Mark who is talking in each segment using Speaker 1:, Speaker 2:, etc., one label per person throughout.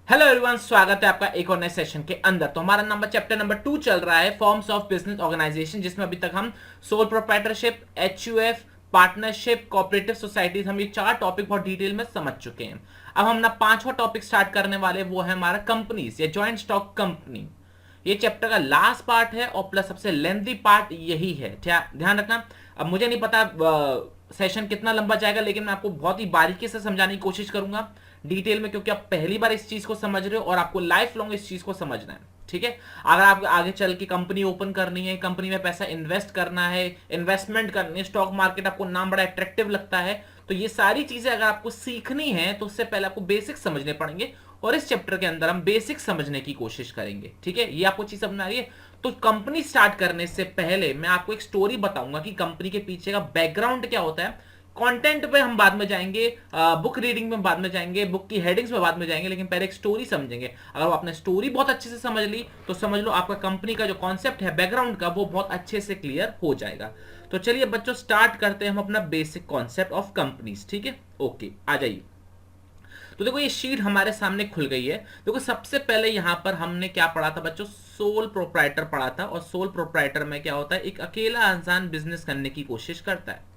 Speaker 1: Hello everyone, स्वागत है आपका एक और नए सेशन के अंदर। तो हमारा चैप्टर नंबर 2 चल रहा है, फॉर्म्स ऑफ बिजनेस ऑर्गेनाइजेशन, जिसमें अभी तक हम sole proprietorship, HUF, partnership, cooperative societies, हम ये 4 टॉपिक बहुत डिटेल में समझ चुके हैं। अब हम अपना 5वां टॉपिक स्टार्ट करने वाले, वो है हमारा कंपनीज या ज्वाइंट स्टॉक कंपनी। ये चैप्टर का लास्ट पार्ट है और प्लस सबसे लेंथी पार्ट यही है, ध्यान रखना। अब मुझे नहीं पता सेशन कितना लंबा जाएगा, लेकिन मैं आपको बहुत ही बारीकी से समझाने की कोशिश करूंगा डिटेल में, क्योंकि आप पहली बार इस चीज को समझ रहे हो और आपको लाइफ लॉन्ग इस चीज को समझना है। ठीक है, अगर आप आगे चल के कंपनी ओपन करनी है, कंपनी में पैसा इन्वेस्ट करना है, इन्वेस्टमेंट करनी है, स्टॉक मार्केट आपको नाम बड़ा अट्रैक्टिव लगता है, तो ये सारी चीजें अगर आपको सीखनी है तो उससे पहले आपको बेसिक समझने पड़ेंगे। और इस चैप्टर के अंदर हम बेसिक समझने की कोशिश करेंगे। ठीक है, ये आपको चीज समझ आ रही है। तो कंपनी स्टार्ट करने से पहले मैं आपको एक स्टोरी बताऊंगा कि कंपनी के पीछे का बैकग्राउंड क्या होता है। कंटेंट पे हम बाद में जाएंगे, बुक रीडिंग में बाद में जाएंगे, बुक की हेडिंग्स में बाद में जाएंगे, लेकिन पहले एक स्टोरी समझेंगे। अगर आपने स्टोरी बहुत अच्छे से समझ ली तो समझ लो आपका कंपनी का जो कॉन्सेप्ट है बैकग्राउंड का, वो बहुत अच्छे से क्लियर हो जाएगा। तो चलिए बच्चों, स्टार्ट करते हैं हम अपना बेसिक कॉन्सेप्ट ऑफ कंपनीज। ठीक है, ओके, आ जाइए। तो देखो, ये शीट हमारे सामने खुल गई है। देखो, सबसे पहले यहां पर हमने क्या पढ़ा था बच्चों? सोल प्रोप्राइटर पढ़ा था। और सोल प्रोप्राइटर में क्या होता है? एक अकेला इंसान बिजनेस करने की कोशिश करता है।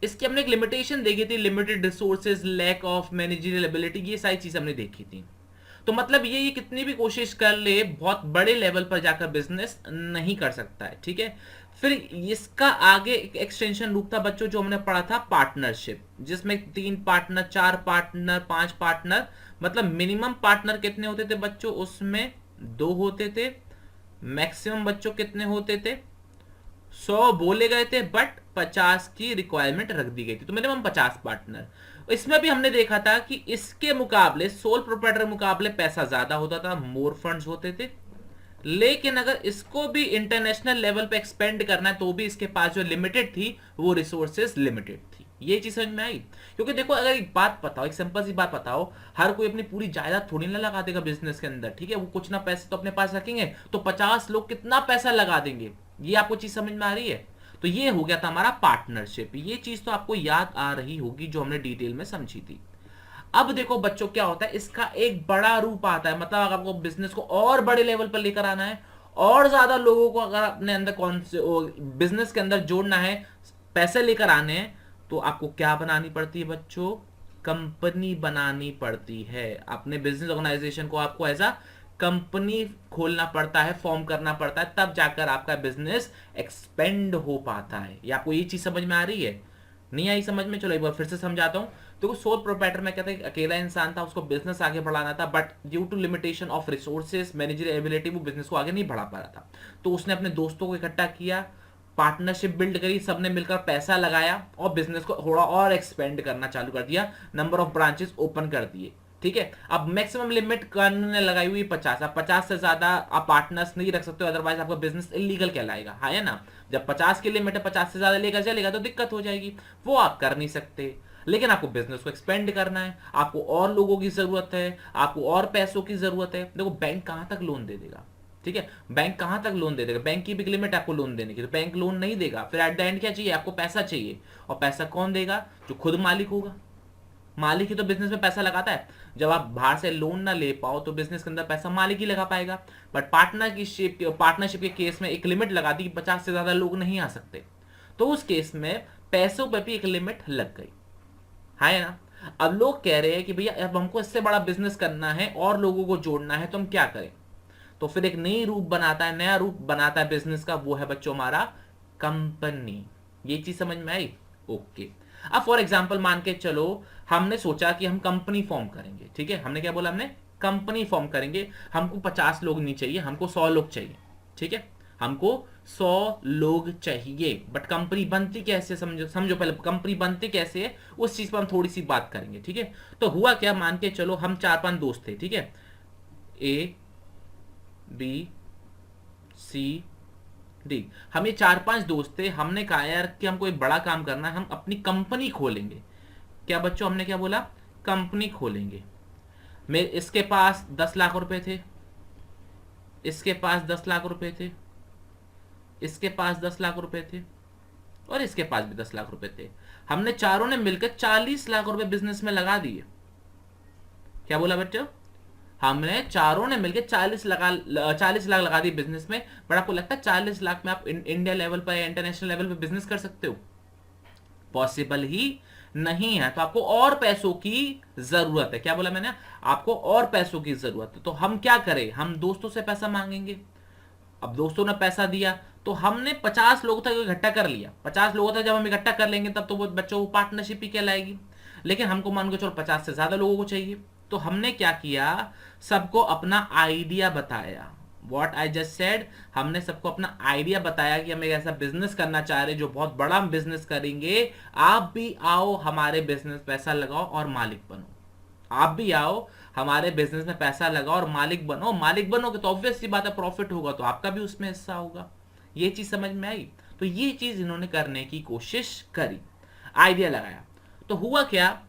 Speaker 1: इसकी हमने एक लिमिटेशन देखी थी, limited resources, lack of managerial ability, ये सारी चीज हमने देखी थी। तो मतलब ये कितनी भी कोशिश कर ले, बहुत बड़े लेवल पर जाकर बिजनेस नहीं कर सकता है। ठीक है, फिर इसका आगे एक एक्सटेंशन रूप था बच्चों, जो हमने पढ़ा था पार्टनरशिप, जिसमें 3 पार्टनर, 4 पार्टनर, 5 पार्टनर, मतलब मिनिमम पार्टनर कितने होते थे बच्चों? उसमें 2 होते थे। मैक्सिमम बच्चों कितने होते थे? 100 बोले गए थे, बट 50 की रिक्वायरमेंट रख दी गई थी, तो मिनिमम 50 पार्टनर। इसमें भी हमने देखा था कि इसके मुकाबले, सोल प्रोप्राइटर मुकाबले पैसा ज्यादा होता था, मोर फंड्स होते थे। लेकिन अगर इसको भी इंटरनेशनल लेवल पे एक्सपेंड करना है तो भी इसके पास जो लिमिटेड थी, वो रिसोर्सेज लिमिटेड थी। ये चीज समझ में आई? क्योंकि देखो, अगर एक बात बताओ, एक सिंपल सी बात बताओ, हर कोई अपनी पूरी जायदाद थोड़ी ना लगा देगा बिजनेस के अंदर। ठीक है, वो कुछ ना पैसे तो अपने पास रखेंगे, तो 50 लोग कितना पैसा लगा देंगे? ये आपको चीज समझ में आ रही है? तो ये हो गया था हमारा पार्टनरशिप। ये चीज तो आपको याद आ रही होगी, जो हमने डिटेल में समझी थी। अब देखो बच्चों, क्या होता है, इसका एक बड़ा रूप आता है। मतलब अगर आपको बिजनेस को और बड़े लेवल पर लेकर आना है, और ज्यादा लोगों को अगर अपने अंदर कौन से बिजनेस के अंदर जोड़ना है, पैसे लेकर आने हैं, तो आपको क्या बनानी पड़ती है बच्चों? कंपनी बनानी पड़ती है। अपने बिजनेस ऑर्गेनाइजेशन को आपको ऐसा कंपनी खोलना पड़ता है, फॉर्म करना पड़ता है, तब जाकर आपका बिजनेस एक्सपेंड हो पाता है। ये आपको ये चीज समझ में आ रही है? नहीं आई समझ में? चलो एक बार फिर से समझाता हूँ। तो सोल प्रोप्राइटर में क्या था? एक अकेला इंसान था, उसको बिजनेस आगे बढ़ाना था, but due to limitation of resources, managerial ability, वो बिजनेस को आगे नहीं बढ़ा पा रहा था। तो उसने अपने दोस्तों को इकट्ठा किया, पार्टनरशिप बिल्ड करी, सबने मिलकर पैसा लगाया और बिजनेस को थोड़ा और एक्सपेंड करना चालू कर दिया, नंबर ऑफ ब्रांचेस ओपन कर दिए। ठीक है, अब मैक्सिमम लिमिट कानून ने लगाई हुई 50। अब 50 से ज्यादा आप पार्टनर्स नहीं रख सकते, अदरवाइज आपका बिजनेस इलीगल कहलाएगा। हाँ, है ना? जब 50 की लिमिट है, 50 से ज्यादा लेकर चलेगा तो दिक्कत हो जाएगी, वो आप कर नहीं सकते। लेकिन आपको बिजनेस को एक्सपेंड करना है, आपको और लोगों की जरूरत है, आपको और पैसों की जरूरत है। देखो, बैंक कहां तक लोन दे देगा? ठीक है, बैंक कहां तक लोन दे देगा? बैंक की भी लिमिट आपको लोन देने की, तो बैंक लोन नहीं देगा। फिर एट द एंड क्या चाहिए? आपको पैसा चाहिए। और पैसा कौन देगा? जो खुद मालिक होगा। मालिक ही तो बिजनेस में पैसा लगाता है। जब आप बाहर से लोन ना ले पाओ तो बिजनेस के अंदर पैसा मालिक ही लगा पाएगा। बट पार्टनरशिप के केस में एक लिमिट लगा दी कि 50 से ज्यादा लोग नहीं आ सकते, तो उस केस में पैसों पर भी एक लिमिट लग गई। है ना? अब लोग कह रहे हैं कि भैया अब हमको इससे बड़ा बिजनेस करना है और लोगों को जोड़ना है, तो हम क्या करें? तो फिर एक नया रूप बनाता है बिजनेस का, वो है बच्चों हमारा कंपनी। ये चीज समझ में आई? ओके। अब फॉर एग्जाम्पल मान के चलो, हमने सोचा कि हम कंपनी फॉर्म करेंगे। ठीक है, हमने क्या बोला? हमने कंपनी फॉर्म करेंगे। हमको 50 लोग नहीं चाहिए, हमको 100 लोग चाहिए। ठीक है, हमको 100 लोग चाहिए। बट कंपनी बनती कैसे? समझो समझो, पहले कंपनी बनती कैसे है उस चीज पर हम थोड़ी सी बात करेंगे। ठीक है, तो हुआ क्या, मान के चलो हम 4-5 दोस्त थे। ठीक है, ए, बी, सी, डी, हम ये 4-5 दोस्त थे। हमने कहा यार कि हमको एक बड़ा काम करना है, हम अपनी कंपनी खोलेंगे। क्या बच्चों, हमने क्या बोला? कंपनी खोलेंगे। मेरे इसके पास 10 लाख रुपए थे, इसके पास 10 लाख रुपए थे, इसके पास 10 लाख रुपए थे, और इसके पास भी 10 लाख रुपए थे। हमने चारों ने मिलकर 40 लाख रुपए बिजनेस में लगा दिए। क्या बोला बच्चों? हमने चारों ने मिलकर 40 लाख लगा दी बिजनेस में। बट आपको लगता है 40 लाख में आप इंडिया लेवल पर या इंटरनेशनल लेवल पर बिजनेस कर सकते हो? पॉसिबल ही नहीं है। तो आपको और पैसों की जरूरत है। क्या बोला मैंने? आपको और पैसों की जरूरत है। तो हम क्या करें? हम दोस्तों से पैसा मांगेंगे। अब दोस्तों ने पैसा दिया तो हमने 50 लोगों तक इकट्ठा कर लिया। 50 लोगों तक जब हम इकट्ठा कर लेंगे तब तो वो बच्चों को पार्टनरशिप ही कहलाएगी। लेकिन हमको मान के चलो 50 से ज्यादा लोगों को चाहिए। तो हमने क्या किया? सबको अपना आइडिया बताया। वॉट आई जस्ट सेड, हमने सबको अपना आइडिया बताया कि हम एक ऐसा बिजनेस करना चाह रहे हैं जो बहुत बड़ा हम बिजनेस करेंगे। आप भी आओ हमारे बिजनेस, पैसा लगाओ और मालिक बनो। आप भी आओ हमारे बिजनेस में पैसा लगाओ और मालिक बनो। मालिक बनोगे तो ऑब्वियस सी बात है प्रॉफिट होगा, तो आपका भी उसमें हिस्सा होगा। ये चीज समझ में आई? तो ये चीज इन्होंने करने की कोशिश करी, आइडिया लगाया। तो हुआ क्या?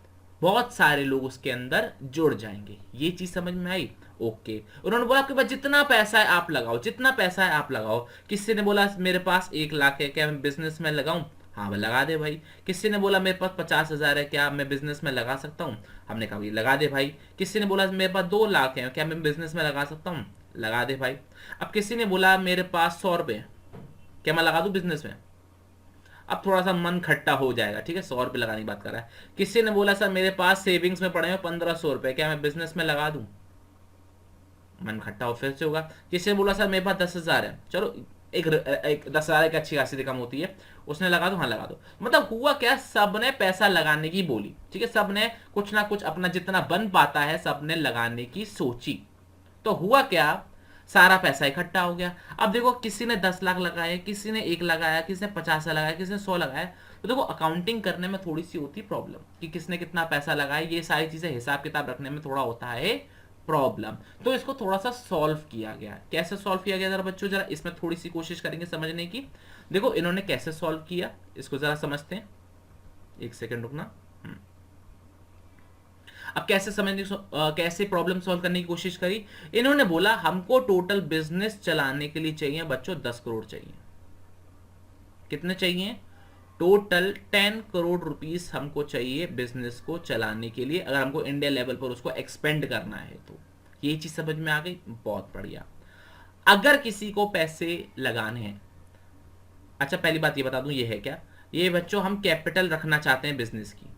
Speaker 1: बहुत सारे लोग उसके अंदर जुड़ जाएंगे। ये चीज समझ में आई? ओके। उन्होंने बोला आपके पास जितना पैसा है आप लगाओ, जितना पैसा है आप लगाओ। किसी ने बोला मेरे पास 1 लाख है, क्या मैं बिजनेस में लगाऊं? हाँ भाई लगा दे भाई। किसी ने बोला मेरे पास 50,000 है, क्या मैं बिजनेस में लगा सकता हूँ? हमने कहा भाई लगा दे भाई। किसी ने बोला मेरे पास 2 लाख है, क्या मैं बिजनेस में लगा सकता हूँ? लगा दे भाई। अब किसी ने बोला मेरे पास 100 रुपये, क्या मैं लगा दूं बिजनेस में? अब थोड़ा सा मन खट्टा हो जाएगा, ठीक है, 100 रुपये लगाने की बात कर रहा है। किसी ने बोला सर मेरे पास सेविंग्स में पड़े हैं 1500 रुपये, क्या मैं बिजनेस में लगा दूं? मन खट्टा हो फिर से होगा। किसी ने बोला सर मेरे पास 10,000 है, चलो एक 10,000 एक अच्छी खासी रकम होती है, उसने लगा दो, हाँ लगा दो। मतलब हुआ क्या? सबने पैसा लगाने की बोली, ठीक है, सबने कुछ ना कुछ अपना जितना बन पाता है सबने लगाने की सोची। तो हुआ क्या? सारा पैसा इकट्ठा हो गया। अब देखो किसी ने 10 लाख लगाए, किसी ने 1 लगाया, किसी ने 50 लगाया, किसी ने 100 लगाया। तो देखो अकाउंटिंग करने में थोड़ी सी होती प्रॉब्लम कि किसने कितना पैसा लगाया, ये सारी चीजें हिसाब किताब रखने में थोड़ा होता है प्रॉब्लम। तो इसको थोड़ा सा सॉल्व किया गया। कैसे सॉल्व किया गया? जरा बच्चों जरा इसमें थोड़ी सी कोशिश करेंगे समझने की। देखो इन्होंने कैसे सॉल्व किया इसको जरा समझते हैं। एक सेकंड रुकना। अब कैसे समझने कैसे प्रॉब्लम सॉल्व करने की कोशिश करी? इन्होंने बोला हमको टोटल बिजनेस चलाने के लिए चाहिए बच्चों 10 करोड़ चाहिए। कितने चाहिए? टोटल 10 करोड़ रुपीस हमको चाहिए बिजनेस को चलाने के लिए, अगर हमको इंडिया लेवल पर उसको एक्सपेंड करना है तो। ये चीज समझ में आ गई? बहुत बढ़िया। अगर किसी को पैसे लगाने हैं, अच्छा पहली बात ये बता दूं, ये है क्या? ये बच्चों हम कैपिटल रखना चाहते हैं बिजनेस की,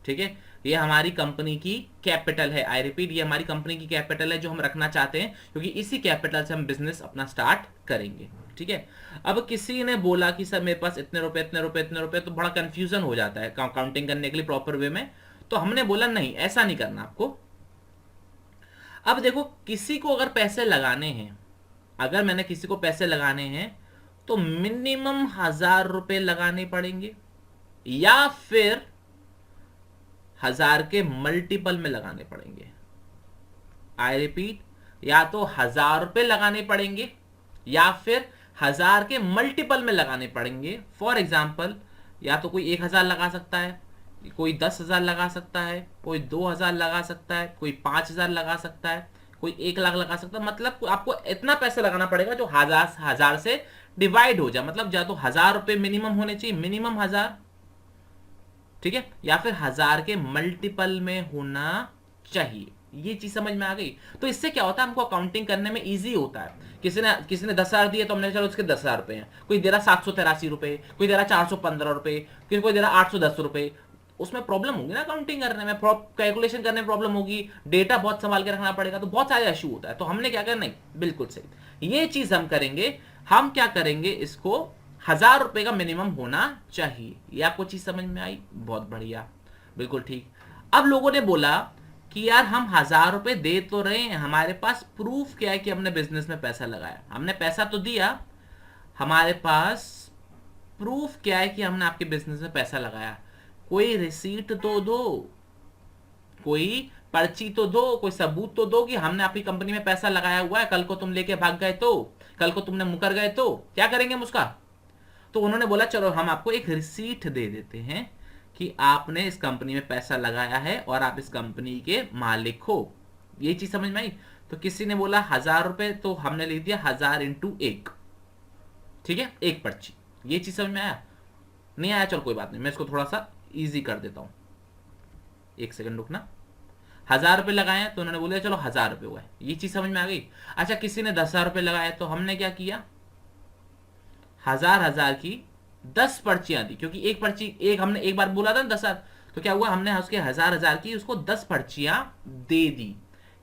Speaker 1: ठीक है, ये हमारी कंपनी की कैपिटल है। आई रिपीट, ये हमारी कंपनी की कैपिटल है जो हम रखना चाहते हैं, क्योंकि इसी कैपिटल से हम बिजनेस अपना स्टार्ट करेंगे, ठीक है। अब किसी ने बोला कि सर मेरे पास इतने रुपए इतने रुपए इतने रुपए, तो बड़ा कंफ्यूजन हो जाता है काउंटिंग करने के लिए प्रॉपर वे में। तो हमने बोला नहीं, ऐसा नहीं करना आपको। अब देखो किसी को अगर पैसे लगाने हैं, अगर मैंने किसी को पैसे लगाने हैं तो मिनिमम 1,000 रुपए लगाने पड़ेंगे, या फिर 1,000 के मल्टीपल में लगाने पड़ेंगे। आई रिपीट, या तो 1,000 रुपए लगाने पड़ेंगे या फिर 1,000 के मल्टीपल में लगाने पड़ेंगे। फॉर एग्जाम्पल, या तो कोई 1,000 लगा सकता है, कोई 10,000 लगा सकता है, कोई 2,000 लगा सकता है, कोई 5,000 लगा सकता है, कोई 1 लाख लगा सकता है। मतलब आपको इतना पैसा लगाना पड़ेगा जो 1,000 से डिवाइड हो जाए। मतलब या तो 1,000 रुपए मिनिमम होने चाहिए, मिनिमम 1,000, ठीक है, या फिर 1,000 के मल्टीपल में होना चाहिए। ये चीज समझ में आ गई? तो इससे क्या होता है, हमको अकाउंटिंग करने में इजी होता है। किसी ने 10,000 दिए तो हमने चलो उसके 10,000 रुपए हैं, कोई दे रहा 783 रुपए, कोई दे रहा 415 रुपए, कोई दे रहा 810 रुपए। उसमें प्रॉब्लम होगी ना अकाउंटिंग करने में, कैलकुलेशन करने में प्रॉब्लम होगी, डेटा बहुत संभाल के रखना पड़ेगा, तो बहुत सारे इशू होता है। तो हमने क्या करना, नहीं बिल्कुल सही, ये चीज हम करेंगे। हम क्या करेंगे, इसको 1,000 रुपए का मिनिमम होना चाहिए। ये आपको चीज समझ में आई? बहुत बढ़िया, बिल्कुल ठीक। अब लोगों ने बोला कि यार हम 1,000 रुपए दे तो रहे हैं, हमारे पास प्रूफ क्या है कि हमने बिजनेस में पैसा लगाया? हमने पैसा तो दिया, हमारे पास प्रूफ क्या है कि हमने आपके बिजनेस में पैसा लगाया? कोई रिसीट तो दो, कोई पर्ची तो दो, कोई सबूत तो दो कि हमने आपकी कंपनी में पैसा लगाया हुआ है। कल को तुम लेके भाग गए तो, कल को तुमने मुकर गए तो क्या करेंगे हम उसका? तो उन्होंने बोला चलो हम आपको एक रिसीट दे देते हैं कि आपने इस कंपनी में पैसा लगाया है और आप इस कंपनी के मालिक हो। ये चीज समझ में आई? तो किसी ने बोला 1,000 रुपए, तो हमने लिख दिया 1,000 इंटू 1, ठीक है, एक पर्ची। ये चीज समझ में आया? नहीं आया? चलो कोई बात नहीं, मैं इसको थोड़ा सा इजी कर देता हूं। एक सेकंड रुकना। 1000 रुपये लगाए हैं तो उन्होंने बोला चलो 1000 रुपये हुए, ये चीज समझ में आ गई। अच्छा किसी ने 10,000 रुपये लगाए तो हमने क्या किया, 1000 की 10 पर्चियां दी, क्योंकि एक पर्ची एक हमने एक बार बोला था ना 10,000, तो क्या हुआ हमने उसके 1000 की उसको 10 पर्चियां दे दी।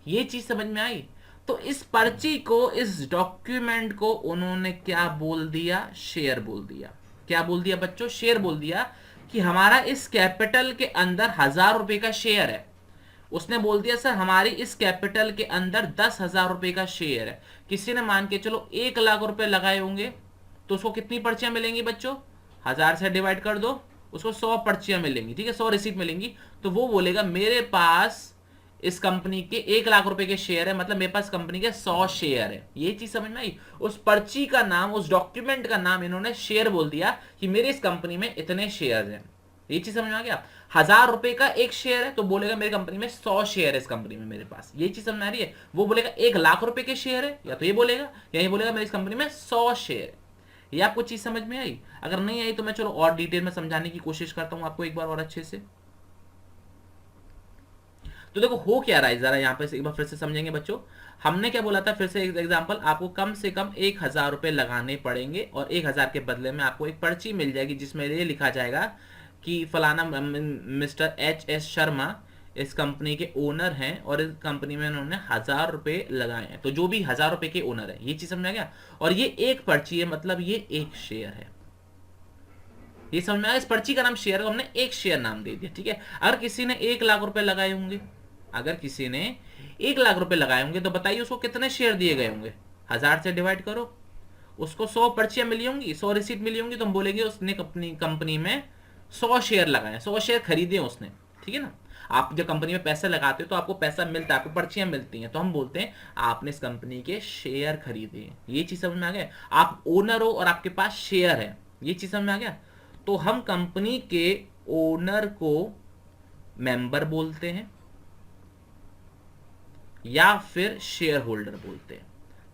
Speaker 1: ये चीज समझ में आई। तो इस पर्ची को, इस डॉक्यूमेंट को उन्होंने क्या बोल दिया, शेयर बोल दिया। क्या बोल दिया बच्चों, शेयर बोल दिया कि हमारा इस कैपिटल के अंदर 1000 रुपए का शेयर है। उसने बोल दिया सर हमारी इस कैपिटल के अंदर 10,000 रुपए का शेयर है। किसी ने मान के चलो 1,00,000 रुपए लगाए होंगे तो उसको कितनी पर्चियां मिलेंगी बच्चों, 1000 से डिवाइड कर दो, उसको 100 पर्चियां मिलेंगी, ठीक है, 100 रिसीट मिलेंगी। तो वो बोलेगा मेरे पास इस कंपनी के 1,00,000 रुपए के शेयर है, मतलब मेरे पास कंपनी के 100 शेयर है। ये चीज समझ में आई। उस पर्ची का नाम, उस डॉक्यूमेंट का नाम इन्होंने शेयर बोल दिया कि मेरे इस कंपनी में इतने शेयर हैं। ये चीज समझ में आ गया। 1000 रुपए का एक शेयर है तो बोलेगा मेरी कंपनी में 100 शेयर है इस कंपनी में मेरे पास। ये चीज समझ में आ रही है। वो बोलेगा 1,00,000 रुपए के शेयर है, या तो ये बोलेगा या ये बोलेगा मेरी इस कंपनी में 100 शेयर है। ये आपको चीज समझ में आई। अगर नहीं आई तो मैं चलो और डिटेल में समझाने की कोशिश करता हूं आपको एक बार और अच्छे से। तो देखो हो क्या रहा है, जरा यहाँ पे एक बार फिर से समझेंगे बच्चों। हमने क्या बोला था, फिर से एक एग्जांपल, आपको कम से कम 1,000 रुपए लगाने पड़ेंगे और 1,000 के बदले में आपको एक पर्ची मिल जाएगी जिसमें ये लिखा जाएगा कि फलाना मिस्टर HS शर्मा इस कंपनी के ओनर हैं और इस कंपनी में उन्होंने 1000 रुपए लगाए हैं। तो जो भी 1000 रुपए के ओनर है, ये चीज समझ में आ गया। और ये एक पर्ची है, मतलब ये एक शेयर है। ये समझ में आया। इस पर्ची का नाम शेयर है, हमने एक शेयर नाम दे दिया, ठीक है। अगर किसी ने 1,00,000 रुपए लगाए होंगे, अगर किसी ने 1,00,000 रुपए लगाए होंगे तो बताइए उसको कितने शेयर दिए गए होंगे। 1000 से डिवाइड करो, उसको 100 पर्चियां मिली होंगी, 100 रिसीट मिली होंगी, तो हम बोलेंगे उसने अपनी कंपनी में 100 शेयर लगाए, 100 शेयर खरीदे उसने, ठीक है ना। आप जब कंपनी में पैसा लगाते हो तो आपको पैसा मिलता है, आपको पर्चियां मिलती हैं, तो हम बोलते हैं आपने इस कंपनी के शेयर खरीदे हैं। ये चीज समझ में आ गया। आप ओनर हो और आपके पास शेयर है, ये चीज समझ में आ गया। तो हम कंपनी के ओनर को मेंबर बोलते हैं या फिर शेयर होल्डर बोलते हैं।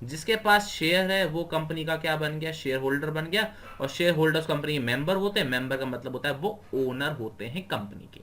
Speaker 1: जिसके पास शेयर है वो कंपनी का क्या बन गया, शेयर होल्डर बन गया। और शेयर होल्डर्स कंपनी के मेंबर होते हैं। मेंबर का मतलब होता है वो ओनर होते हैं कंपनी के।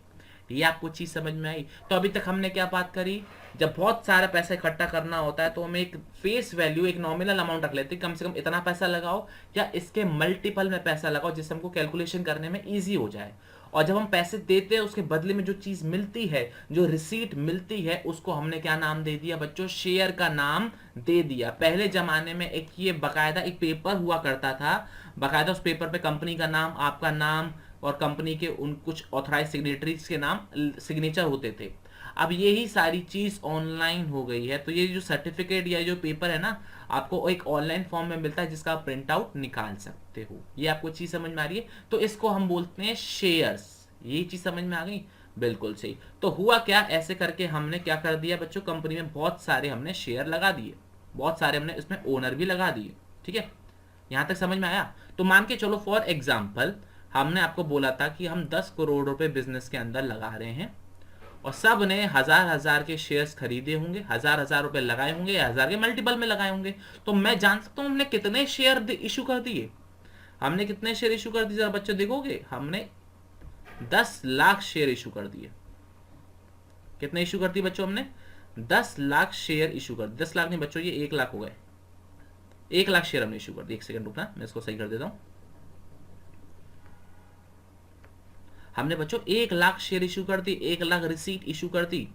Speaker 1: ये आपको चीज समझ में आई। तो अभी तक हमने क्या बात करी, जब बहुत सारा पैसा इकट्ठा करना होता है तो हमें एक फेस वैल्यू, एक नॉमिनल अमाउंट रख लेते हैं, कम से कम इतना पैसा लगाओ या इसके मल्टीपल में पैसा लगाओ जिससे हमको कैलकुलेशन करने में इजी हो जाए। और जब हम पैसे देते हैं उसके बदले में जो चीज मिलती है, जो रिसीट मिलती है, उसको हमने क्या नाम दे दिया बच्चों, शेयर का नाम दे दिया। पहले जमाने में एक ये बकायदा एक पेपर हुआ करता था, बकायदा उस पेपर पे कंपनी का नाम, आपका नाम और कंपनी के उन कुछ ऑथराइज सिग्नेटरीज के नाम, सिग्नेचर होते थे। अब यही सारी चीज ऑनलाइन हो गई है। तो ये जो सर्टिफिकेट या जो पेपर है ना, आपको एक ऑनलाइन फॉर्म में मिलता है जिसका आप प्रिंट आउट निकाल सकते हो। ये आपको चीज समझ में आ रही है। तो इसको हम बोलते हैं शेयर्स। ये चीज समझ में आ गई, बिल्कुल सही। तो हुआ क्या, ऐसे करके हमने क्या कर दिया बच्चों, कंपनी में बहुत सारे हमने शेयर लगा दिए, बहुत सारे हमने इसमें ओनर भी लगा दिए, ठीक है। यहां तक समझ में आया। तो मान के चलो फॉर एग्जाम्पल हमने आपको बोला था कि हम 10 करोड़ रुपए बिजनेस के अंदर लगा रहे हैं और सब ने 1000 के शेयर्स खरीदे होंगे, 1000 रुपए लगाए होंगे या 1000 के मल्टीपल में लगाए होंगे। तो मैं जान सकता हूं हमने कितने शेयर इशू कर दिए। हमने कितने शेयर इशू कर दिए, जरा बच्चे देखोगे, हमने 10 लाख शेयर इशू कर दिए। कितने इशू कर दिए बच्चों, हमने 10 लाख शेयर इशू कर दिए। 10 लाख नहीं बच्चों, ये 1 लाख हो गए। 1 लाख शेयर हमने इशू कर दिए। एक सेकंड रुकना, मैं इसको सही कर देता हूं। हमने बच्चों 1 लाख शेयर इशू कर दी, 1 लाख रिसीट इशू कर दी।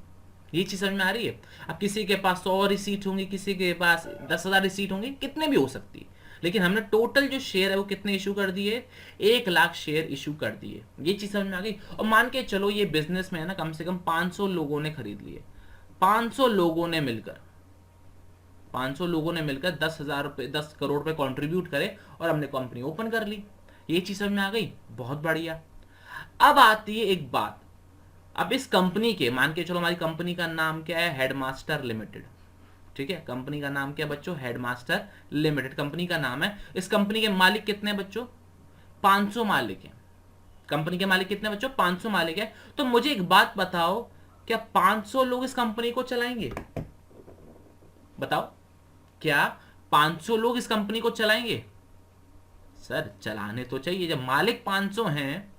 Speaker 1: ये चीज समझ में आ रही है। अब किसी के पास 100 रिसीट होंगी, किसी के पास 10,000 रिसीट होंगी, कितने भी हो सकती है, लेकिन हमने टोटल जो शेयर है वो कितने इशू कर दिए, 1 लाख शेयर इशू कर दिए। ये चीज समझ में आ गई। और मान के चलो ये बिजनेस में है ना, कम से कम 500 लोगों ने खरीद लिए। 500 लोगों ने मिलकर 10,000 रुपए, 10 करोड़ रुपए कॉन्ट्रीब्यूट करे और हमने कंपनी ओपन कर ली। ये चीज समझ में आ गई, बहुत बढ़िया। अब आती है एक बात। अब इस कंपनी के, मान के चलो हमारी कंपनी का नाम क्या है, हेडमास्टर लिमिटेड, ठीक है। कंपनी का नाम क्या बच्चों, हेडमास्टर लिमिटेड कंपनी का नाम है। इस कंपनी के मालिक कितने हैं बच्चों, 500 मालिक हैं। कंपनी के मालिक कितने बच्चों, 500 मालिक है। तो मुझे एक बात बताओ, क्या 500 लोग इस कंपनी को चलाएंगे, बताओ, क्या 500 लोग इस कंपनी को चलाएंगे? सर चलाने तो चाहिए। जब मालिक 500 हैं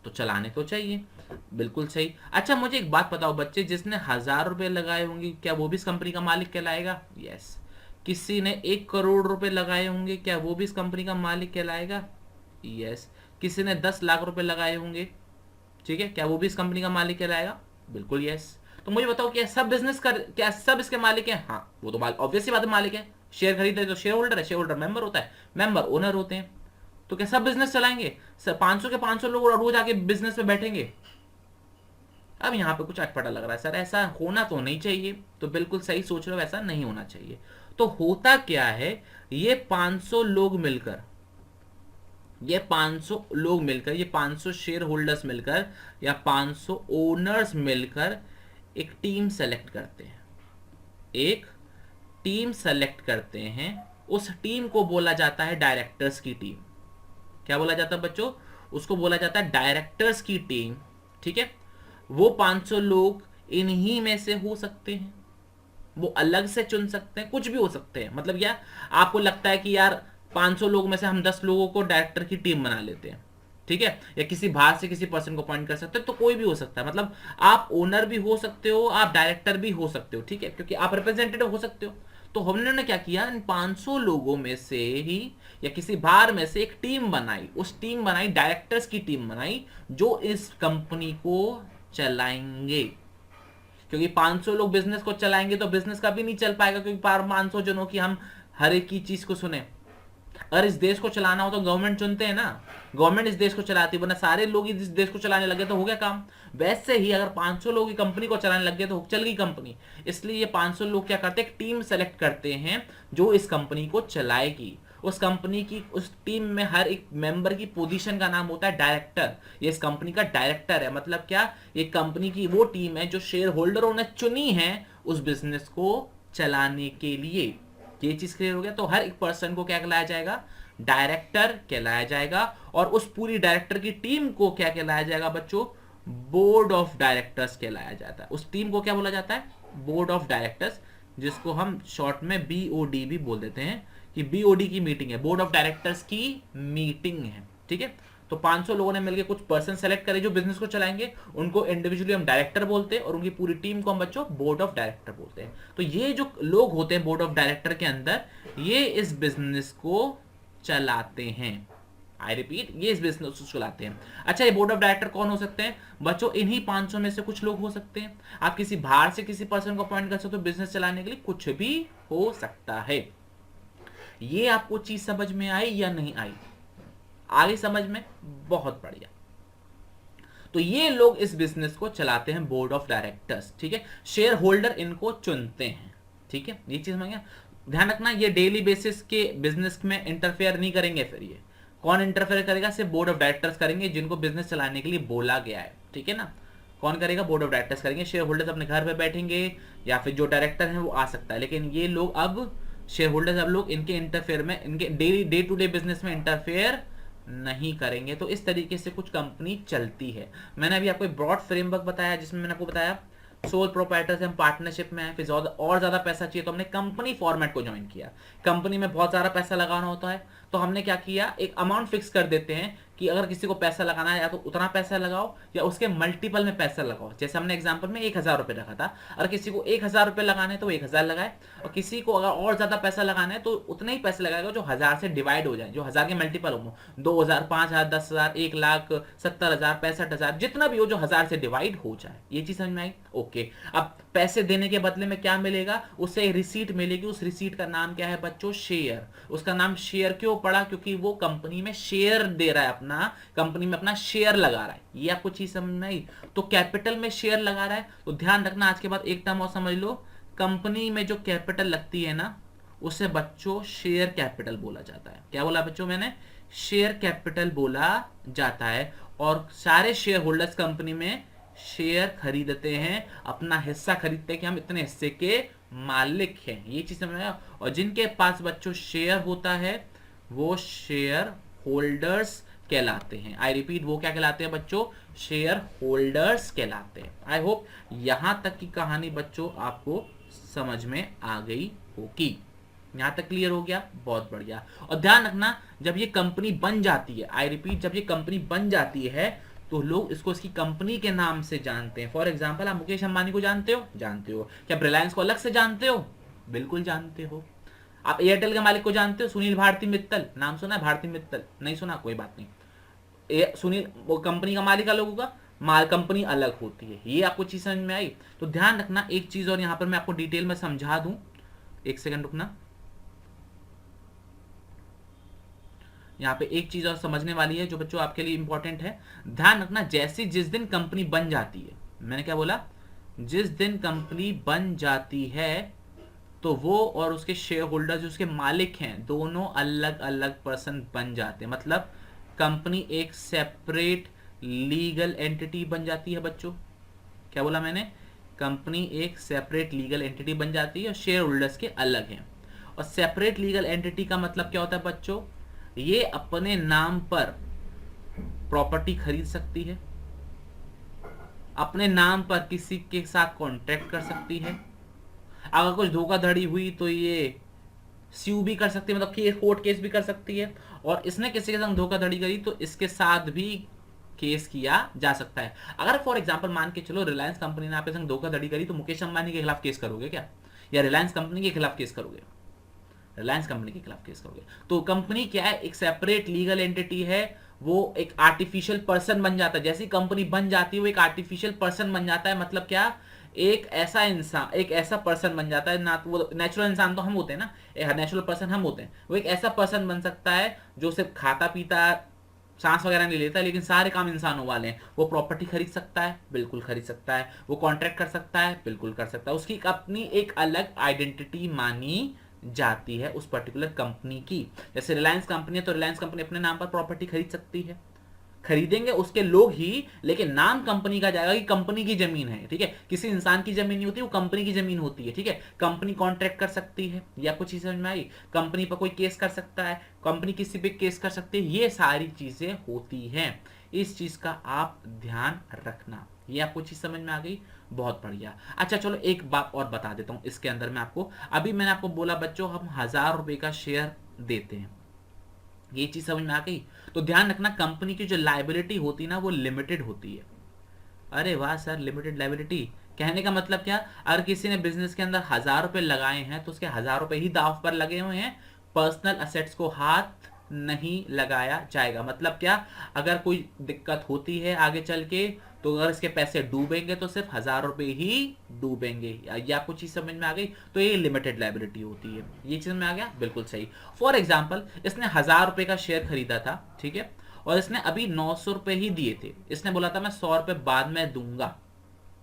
Speaker 1: तो चलाने तो चाहिए। बिल्कुल सही। अच्छा मुझे एक बात बताओ बच्चे, जिसने 1,000 रुपए लगाए होंगे क्या वो भी इस कंपनी का मालिक कहलाएगा? यस। किसी ने 1 करोड़ रुपए लगाए होंगे क्या वो भी इस कंपनी का मालिक कहलाएगा? यस। किसी ने 10 लाख रुपए लगाए होंगे, ठीक है, क्या वो भी इस कंपनी का मालिक कहलाएगा? बिल्कुल यस। तो मुझे बताओ क्या सब बिजनेस कर, क्या सब इसके मालिक हैं? हाँ, वो तो ऑब्वियस सी बात है मालिक है। शेयर खरीदे तो शेयर होल्डर है, शेयर होल्डर मेंबर होता है, मेंबर ओनर होते हैं। तो क्या सब बिजनेस चलाएंगे? 500 के 500 लोग रोज आके बिजनेस में बैठेंगे? अब यहाँ पे कुछ अटपटा लग रहा है सर, ऐसा होना तो नहीं चाहिए। तो बिल्कुल सही सोच रहे हो, ऐसा नहीं होना चाहिए। तो होता क्या है, ये 500 लोग मिलकर, ये 500 लोग मिलकर, ये 500 शेयर होल्डर्स मिलकर या 500 ओनर्स मिलकर एक टीम सेलेक्ट करते हैं। एक टीम सेलेक्ट करते हैं, उस टीम को बोला जाता है डायरेक्टर्स की टीम। क्या बोला जाता है बच्चों? उसको बोला जाता है डायरेक्टर्स की टीम, ठीक है। वो 500 लोग इन्हीं में से हो सकते हैं, वो अलग से चुन सकते हैं, कुछ भी हो सकते हैं। मतलब क्या आपको लगता है कि यार 500 लोग में से हम 10 लोगों को डायरेक्टर की टीम बना लेते हैं, ठीक है, या किसी बाहर से किसी पर्सन को अपॉइंट कर सकते हैं, तो कोई भी हो सकता है। मतलब आप ओनर भी हो सकते हो, आप डायरेक्टर भी हो सकते हो, ठीक है, क्योंकि आप रिप्रेजेंटेटिव हो सकते हो। तो हमने क्या किया, इन 500 लोगों में से ही या किसी बाहर में से एक टीम बनाई, उस टीम बनाई, डायरेक्टर्स की टीम बनाई जो इस कंपनी को चलाएंगे। क्योंकि 500 लोग बिजनेस को चलाएंगे तो बिजनेस कभी नहीं चल पाएगा, क्योंकि 500 जनों की हम हर एक की चीज को सुने। अगर इस देश को चलाना हो तो गवर्नमेंट चुनते हैं ना, गवर्नमेंट इस देश को चलाती है, वरना सारे लोग इस देश को चलाने लगे तो हो गया काम। वैसे ही अगर 500 लोग कंपनी को चलाने लग गए तो चल गई कंपनी। इसलिए ये 500 लोग क्या करते हैं, एक टीम सेलेक्ट करते हैं जो इस कंपनी को चलाएगी। उस कंपनी की उस टीम में हर एक मेंबर की पोजीशन का नाम होता है डायरेक्टर। ये इस कंपनी का डायरेक्टर है। मतलब क्या, ये कंपनी की वो टीम है जो शेयर होल्डरों ने चुनी है उस बिजनेस को चलाने के लिए। ये चीज क्लियर हो गया? तो हर एक पर्सन को क्या कहलाया जाएगा, डायरेक्टर कहलाया जाएगा। और उस पूरी डायरेक्टर की टीम को क्या कहलाया जाएगा बच्चों, बोर्ड ऑफ डायरेक्टर्स कहलाया जाता है। उस टीम को क्या बोला जाता है, बोर्ड ऑफ डायरेक्टर्स, जिसको हम शॉर्ट में BOD भी बोल देते हैं, कि BOD की मीटिंग है, बोर्ड ऑफ डायरेक्टर्स की मीटिंग है, ठीक है। तो 500 लोगों ने मिलकर कुछ पर्सन सेलेक्ट करे जो बिजनेस को चलाएंगे, उनको इंडिविजुअली हम डायरेक्टर बोलते हैं और उनकी पूरी टीम को हम बच्चों बोर्ड ऑफ डायरेक्टर बोलते हैं। तो ये जो लोग होते हैं बोर्ड ऑफ डायरेक्टर के अंदर, ये इस बिजनेस को चलाते हैं। आई रिपीट, ये इस बिजनेस को चलाते हैं। अच्छा, ये बोर्ड ऑफ डायरेक्टर कौन हो सकते हैं बच्चों? इन्हीं 500 में से कुछ लोग हो सकते हैं। आप किसी बाहर से किसी पर्सन को अपॉइंट कर सकते हो बिजनेस चलाने के लिए, कुछ भी हो सकता है। ये आपको चीज समझ में आई या नहीं आई? आगे समझ में? बहुत बढ़िया। तो ये लोग इस बिजनेस को चलाते हैं, बोर्ड ऑफ डायरेक्टर्स, ठीक है। शेयर होल्डर इनको चुनते हैं, ठीक है। ये चीज समझ गया? ध्यान रखना, ये डेली बेसिस के बिजनेस में इंटरफेयर नहीं करेंगे। फिर ये कौन इंटरफेयर करेगा? सिर्फ बोर्ड ऑफ डायरेक्टर्स करेंगे, जिनको बिजनेस चलाने के लिए बोला गया है, ठीक है ना। कौन करेगा? बोर्ड ऑफ डायरेक्टर्स करेंगे। शेयर होल्डर्स अपने घर पे बैठेंगे या फिर जो डायरेक्टर हैं वो आ सकता है, लेकिन ये लोग अब शेयर होल्डर्स, अब लोग इनके इंटरफेयर में, इनके daily day to day business में इंटरफेयर नहीं करेंगे। तो इस तरीके से कुछ कंपनी चलती है। मैंने अभी आपको एक ब्रॉड फ्रेमवर्क बताया, जिसमें मैंने आपको बताया सोल प्रोप्राइटर से हम पार्टनरशिप में हैं, फिर और ज्यादा पैसा चाहिए तो हमने कंपनी फॉर्मेट को ज्वाइन किया। कंपनी में बहुत सारा पैसा लगाना होता है, तो हमने क्या किया, एक अमाउंट फिक्स कर देते हैं कि अगर किसी को पैसा लगाना है या तो उतना पैसा लगाओ या उसके मल्टीपल में पैसा लगाओ। जैसे हमने एग्जांपल में 1,000 रुपए रखा था, अगर किसी को 1,000 रुपए लगाने तो 1,000 लगाए, और किसी को अगर और ज्यादा पैसा लगाना है तो उतने ही पैसे लगाएगा जो 1000 से डिवाइड हो जाए, जो 1000 के मल्टीपल हो, 2,000, 5,000, 10,000, 1,00,000, 70,000, 65,000, जितना भी हो जो 1000 से डिवाइड हो जाए। ये चीज समझ में आई? ओके। अब पैसे देने के बदले में क्या मिलेगा, उससे रिसीट मिलेगी। उस रिसीट का नाम क्या है बच्चों? शेयर। उसका नाम शेयर क्यों पड़ा? क्योंकि वो कंपनी में शेयर दे रहा है, अपना कंपनी में अपना शेयर लगा रहा है। ये आपको चीज समझ में आई? तो कैपिटल में शेयर लगा रहा है। तो ध्यान रखना, आज के बाद एक टर्म और समझ लो, कंपनी में जो कैपिटल लगती है ना, उसे बच्चों शेयर कैपिटल बोला जाता है। क्या बोला बच्चों मैंने? शेयर कैपिटल बोला जाता है। और सारे शेयर होल्डर्स कंपनी में शेयर खरीदते हैं, अपना हिस्सा खरीदते हैं कि हम इतने हिस्से के मालिक हैं। ये चीज समझ में आया? और जिनके पास बच्चों शेयर होता है वो शेयर होल्डर्स कहलाते हैं। आई रिपीट, वो क्या कहलाते हैं बच्चों? शेयर होल्डर्स कहलाते हैं। आई होप यहां तक की कहानी बच्चों आपको समझ में आ गई होगी। यहां तक क्लियर हो गया? बहुत बढ़िया। और ध्यान रखना, जब ये कंपनी बन जाती है, आई रिपीट, जब ये कंपनी बन जाती है तो लोग इसको इसकी कंपनी के नाम से जानते हैं। फॉर एग्जाम्पल, आप मुकेश अंबानी को जानते हो? जानते हो। क्या आप रिलायंस को अलग से जानते हो? बिल्कुल जानते हो। आप एयरटेल के मालिक को जानते हो? सुनील भारती मित्तल, नाम सुना है? भारती मित्तल नहीं सुना, कोई बात नहीं। सुनील, वो कंपनी का मालिक अलग होगा, माल कंपनी अलग होती है। ये आपको चीज समझ में आई? तो ध्यान रखना एक चीज, और यहां पर मैं आपको डिटेल में समझा दूं, एक सेकंड रुकना। यहाँ पे एक चीज और समझने वाली है जो बच्चों आपके लिए इंपॉर्टेंट है। ध्यान रखना, जैसी जिस दिन कंपनी बन जाती है, मैंने क्या बोला, जिस दिन कंपनी बन जाती है तो वो और उसके शेयर होल्डर जो उसके मालिक हैं दोनों अलग अलग पर्सन बन जाते हैं। मतलब कंपनी एक सेपरेट लीगल एंटिटी बन जाती है बच्चों। क्या बोला मैंने? कंपनी एक सेपरेट लीगल एंटिटी बन जाती है और शेयर होल्डर्स के अलग हैं। और सेपरेट लीगल एंटिटी का मतलब क्या होता है बच्चों? ये अपने नाम पर प्रॉपर्टी खरीद सकती है, अपने नाम पर किसी के साथ कॉन्ट्रैक्ट कर सकती है, अगर कुछ धोखाधड़ी हुई तो ये स्यू भी कर सकती है, मतलब केस, कोर्ट केस भी कर सकती है। और इसने किसी के संग धोखाधड़ी करी तो इसके साथ भी केस किया जा सकता है। अगर फॉर एग्जांपल मान के चलो रिलायंस कंपनी ने आपके संग धोखाधड़ी करी, तो मुकेश अंबानी के खिलाफ केस करोगे क्या? या रिलायंस कंपनी के खिलाफ केस करोगे? रिलायंस कंपनी के खिलाफ केस करोगे। तो कंपनी क्या है? एक सेपरेट लीगल एंटिटी है, वो एक आर्टिफिशियल पर्सन बन जाता है। जैसी कंपनी बन जाती है वो एक आर्टिफिशियल पर्सन बन जाता है। मतलब क्या? एक ऐसा इंसान, एक ऐसा पर्सन बन जाता है ना। तो वो नेचुरल इंसान तो हम होते हैं ना, एक नेचुरल पर्सन हम होते हैं, वो एक ऐसा पर्सन बन सकता है जो सिर्फ खाता पीता, सांस वगैरह नहीं लेता, लेकिन सारे काम इंसानों वाले हैं। वो प्रॉपर्टी खरीद सकता है, बिल्कुल खरीद सकता है। वो कॉन्ट्रैक्ट कर सकता है, बिल्कुल कर सकता है। उसकी अपनी एक अलग आइडेंटिटी मानी जाती है उस पर्टिकुलर कंपनी की। जैसे रिलायंस कंपनी है तो रिलायंस कंपनी अपने नाम पर प्रॉपर्टी खरीद सकती है, खरीदेंगे उसके लोग ही, लेकिन नाम कंपनी का जाएगा कि कंपनी की जमीन है। ठीक है, किसी इंसान की जमीन नहीं होती, वो कंपनी की जमीन होती है। ठीक है, कंपनी कॉन्ट्रैक्ट कर सकती है, ये आपको चीज समझ में आई? कंपनी पर कोई केस कर सकता है, कंपनी किसी पे केस कर सकती है, ये सारी चीजें होती हैं। इस चीज का आप ध्यान रखना। ये आपको चीज समझ में आ गई? बहुत बढ़िया। अच्छा चलो एक बात और बता देता हूं इसके अंदर मैं आपको। अभी मैंने आपको बोला बच्चों हम 1000 रुपए का शेयर देते हैं, ये चीज समझ में आ गई? तो ध्यान रखना, कंपनी की जो लायबिलिटी होती है ना वो लिमिटेड होती है। अरे वाह सर, लिमिटेड लायबिलिटी कहने का मतलब क्या? अगर किसी ने बिजनेस के अंदर 1000 रुपए लगाए हैं तो उसके 1000 रुपए ही दांव पर लगे हुए हैं, पर्सनल असेट्स को हाथ नहीं लगाया जाएगा। मतलब क्या? अगर कोई दिक्कत होती है आगे चल के, तो अगर इसके पैसे डूबेंगे तो सिर्फ 1000 रुपए ही डूबेंगे। ये आपको चीज समझ में आ गई? तो ये लिमिटेड लायबिलिटी होती है। ये चीज में आ गया? बिल्कुल सही। फॉर एग्जाम्पल, इसने 1000 रुपए का शेयर खरीदा था, ठीक है, और इसने अभी 900 रुपए ही दिए थे। इसने बोला था मैं 100 रुपए बाद में दूंगा।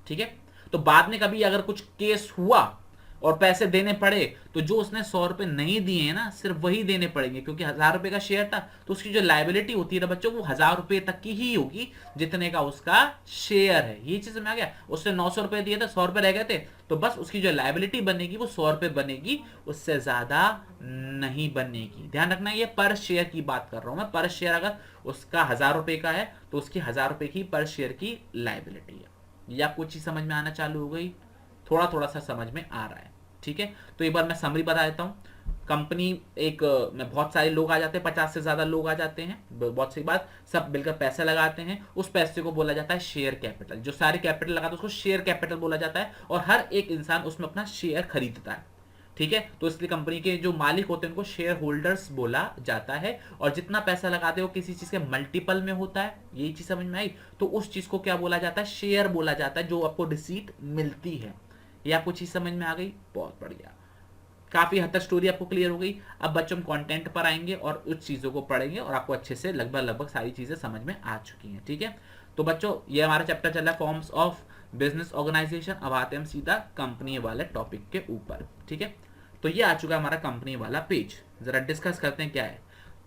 Speaker 1: ठीक है, तो बाद में कभी अगर कुछ केस हुआ और पैसे देने पड़े, तो जो उसने 100 रुपए नहीं दिए हैं ना, सिर्फ वही देने पड़ेंगे, क्योंकि 1000 रुपए का शेयर था। तो उसकी जो लायबिलिटी होती है ना बच्चों, वो 1000 रुपए तक की ही होगी जितने का उसका शेयर है। ये चीज में आ गया? उसने 900 रुपए दिए थे, 100 रुपए रह गए थे, तो बस उसकी जो लायबिलिटी बनेगी वो 100 रुपए बनेगी, उससे ज्यादा नहीं बनेगी। ध्यान रखना, ये पर शेयर की बात कर रहा हूं मैं। पर शेयर अगर उसका 1000 रुपए का है तो उसकी 1000 रुपए की पर शेयर की लायबिलिटी है। ये आपको चीज समझ में आना चालू हो गई? थोड़ा थोड़ा सा समझ में आ रहा है? ठीक है, तो एक बार मैं समरी बता देता हूँ। कंपनी एक में बहुत सारे लोग आ जाते हैं, 50 से ज्यादा लोग आ जाते हैं, बहुत सी बात, सब मिलकर पैसा लगाते हैं। उस पैसे को बोला जाता है शेयर कैपिटल। जो सारे कैपिटल लगाते हैं उसको शेयर कैपिटल बोला जाता है, और हर एक इंसान उसमें अपना शेयर खरीदता है। ठीक है, तो इसलिए कंपनी के जो मालिक होते हैं उनको शेयर होल्डर्स बोला जाता है। और जितना पैसा लगाते हो किसी चीज के मल्टीपल में होता है, यही चीज समझ में आई? तो उस चीज को क्या बोला जाता है? शेयर बोला जाता है, जो आपको रिसीट मिलती है। ये आपको चीज समझ में आ गई? बहुत बढ़िया, काफी हद तक स्टोरी आपको क्लियर हो गई। अब बच्चों हम कंटेंट पर आएंगे और उस चीजों को पढ़ेंगे, और आपको अच्छे से लगभग सारी चीजें समझ में आ चुकी हैं। ठीक है, तो बच्चों ये हमारा चैप्टर चल रहा है फॉर्म्स ऑफ बिजनेस ऑर्गेनाइजेशन। अब आते हैं हम सीधा कंपनी वाले टॉपिक के ऊपर। ठीक है, तो ये आ चुका है हमारा कंपनी वाला पेज। जरा डिस्कस करते हैं क्या है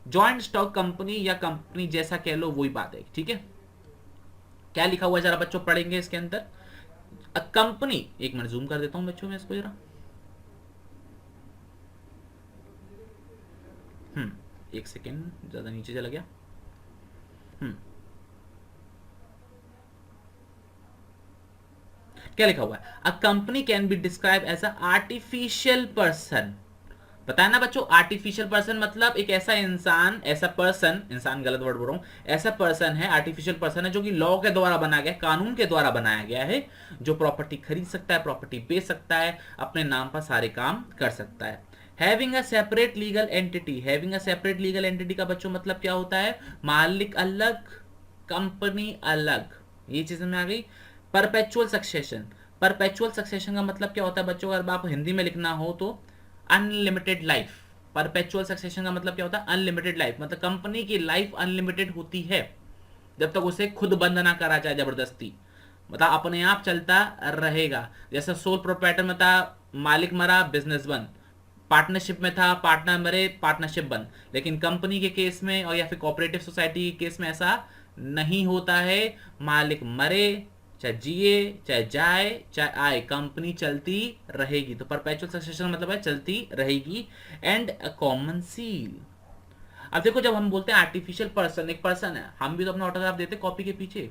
Speaker 1: ज्वाइंट स्टॉक कंपनी, या कंपनी जैसा कह लो वही बात है। ठीक है, क्या लिखा हुआ है जरा बच्चों पढ़ेंगे इसके अंदर। अ कंपनी, एक मिनट जूम कर देता हूं बच्चों मैं इसको जरा। एक सेकेंड, ज्यादा नीचे चला गया। क्या लिखा हुआ है? A company can be describe as a artificial person बताया ना बच्चों, आर्टिफिशियल पर्सन मतलब एक ऐसा इंसान, ऐसा पर्सन, इंसान गलत वर्ड बोल रहा हूं, ऐसा पर्सन है, आर्टिफिशियल पर्सन है जो कि लॉ के द्वारा बनाया गया, कानून के द्वारा बनाया गया है, जो प्रॉपर्टी खरीद सकता है, प्रॉपर्टी बेच सकता है, अपने नाम पर सारे काम कर सकता है। Having a separate legal entity, having a separate legal entity का बच्चों मतलब क्या होता है, मालिक अलग, कंपनी अलग, ये चीज में आ गई। परपेचुअल सक्सेशन, परपेचुअल सक्सेशन का मतलब क्या होता है बच्चों, अगर आप हिंदी में लिखना हो तो अनलिमिटेड लाइफ। परपेचुअल सक्सेशन का मतलब क्या होता है, अनलिमिटेड लाइफ, मतलब कंपनी की लाइफ अनलिमिटेड होती है जब तक उसे खुद बंद ना करा जाए जबरदस्ती, मतलब अपने आप चलता रहेगा। जैसे सोल प्रोप्राइटर में था, मालिक मरा बिजनेस बंद, पार्टनरशिप में था, पार्टनर मरे पार्टनरशिप बंद। लेकिन कंपनी के केस में और या फिर कोऑपरेटिव सोसाइटी के केस में ऐसा नहीं होता है, मालिक मरे चाहे जिए चाहे जाए चाहे आए, कंपनी चलती रहेगी। तो परपेचुअल सक्सेशन मतलब है चलती रहेगी। एंड अ कॉमन सील, अब देखो जब हम बोलते हैं आर्टिफिशियल पर्सन, एक पर्सन है, हम भी तो अपना ऑटोग्राफ देते कॉपी के पीछे,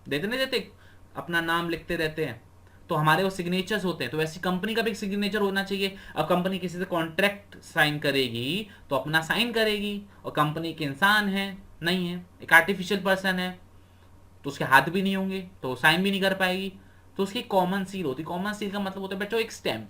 Speaker 1: देते नहीं देते, अपना नाम लिखते रहते हैं, तो हमारे वो सिग्नेचर्स होते हैं, तो वैसी कंपनी का भी एक सिग्नेचर होना चाहिए। अब कंपनी किसी से कॉन्ट्रैक्ट साइन करेगी तो अपना साइन करेगी, और कंपनी के इंसान है नहीं है, एक आर्टिफिशियल पर्सन है, तो उसके हाथ भी नहीं होंगे तो साइन भी नहीं कर पाएगी, तो उसकी कॉमन सील होती है। कॉमन सील का मतलब होता है बच्चों एक स्टैंप,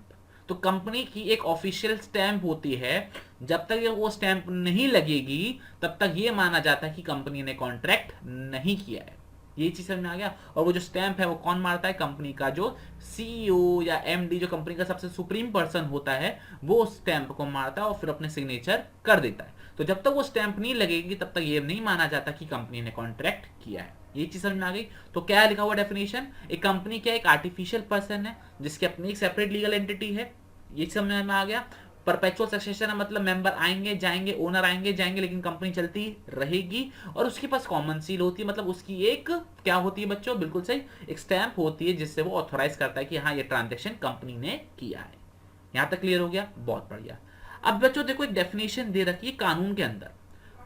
Speaker 1: तो कंपनी की एक ऑफिशियल स्टैंप होती है, जब तक ये वो स्टैंप नहीं लगेगी तब तक ये माना जाता है कि कंपनी ने कॉन्ट्रैक्ट नहीं किया है। ये चीज समझ में आ गया। और वो जो स्टैंप है वो कौन मारता है, कंपनी का जो सीईओ या एमडी, जो कंपनी का सबसे सुप्रीम पर्सन होता है, वो स्टैंप को मारता है और फिर अपने सिग्नेचर कर देता है। तो जब तक वो स्टैंप नहीं लगेगी तब तक ये नहीं माना जाता कि कंपनी ने कॉन्ट्रैक्ट किया है। ये चीज समझ में आ गई। तो क्या लिखा हुआ डेफिनेशन, एक कंपनी क्या एक आर्टिफिशियल पर्सन है जिसकी अपनी एक सेपरेट लीगल एंटिटी है, ये समझ में आ गया। परपेचुअल सक्सेशन मतलब मेंबर आएंगे जाएंगे, ओनर आएंगे जाएंगे, लेकिन कंपनी चलती रहेगी। और उसके पास कॉमन सील होती है, मतलब उसकी एक क्या होती है बच्चों, बिल्कुल सही, एक स्टैंप होती है जिससे वो ऑथोराइज करता है कि हाँ ये ट्रांजेक्शन कंपनी ने किया है। यहां तक क्लियर हो गया, बहुत बढ़िया। अब बच्चों देखो एक डेफिनेशन दे रखी है कानून के अंदर,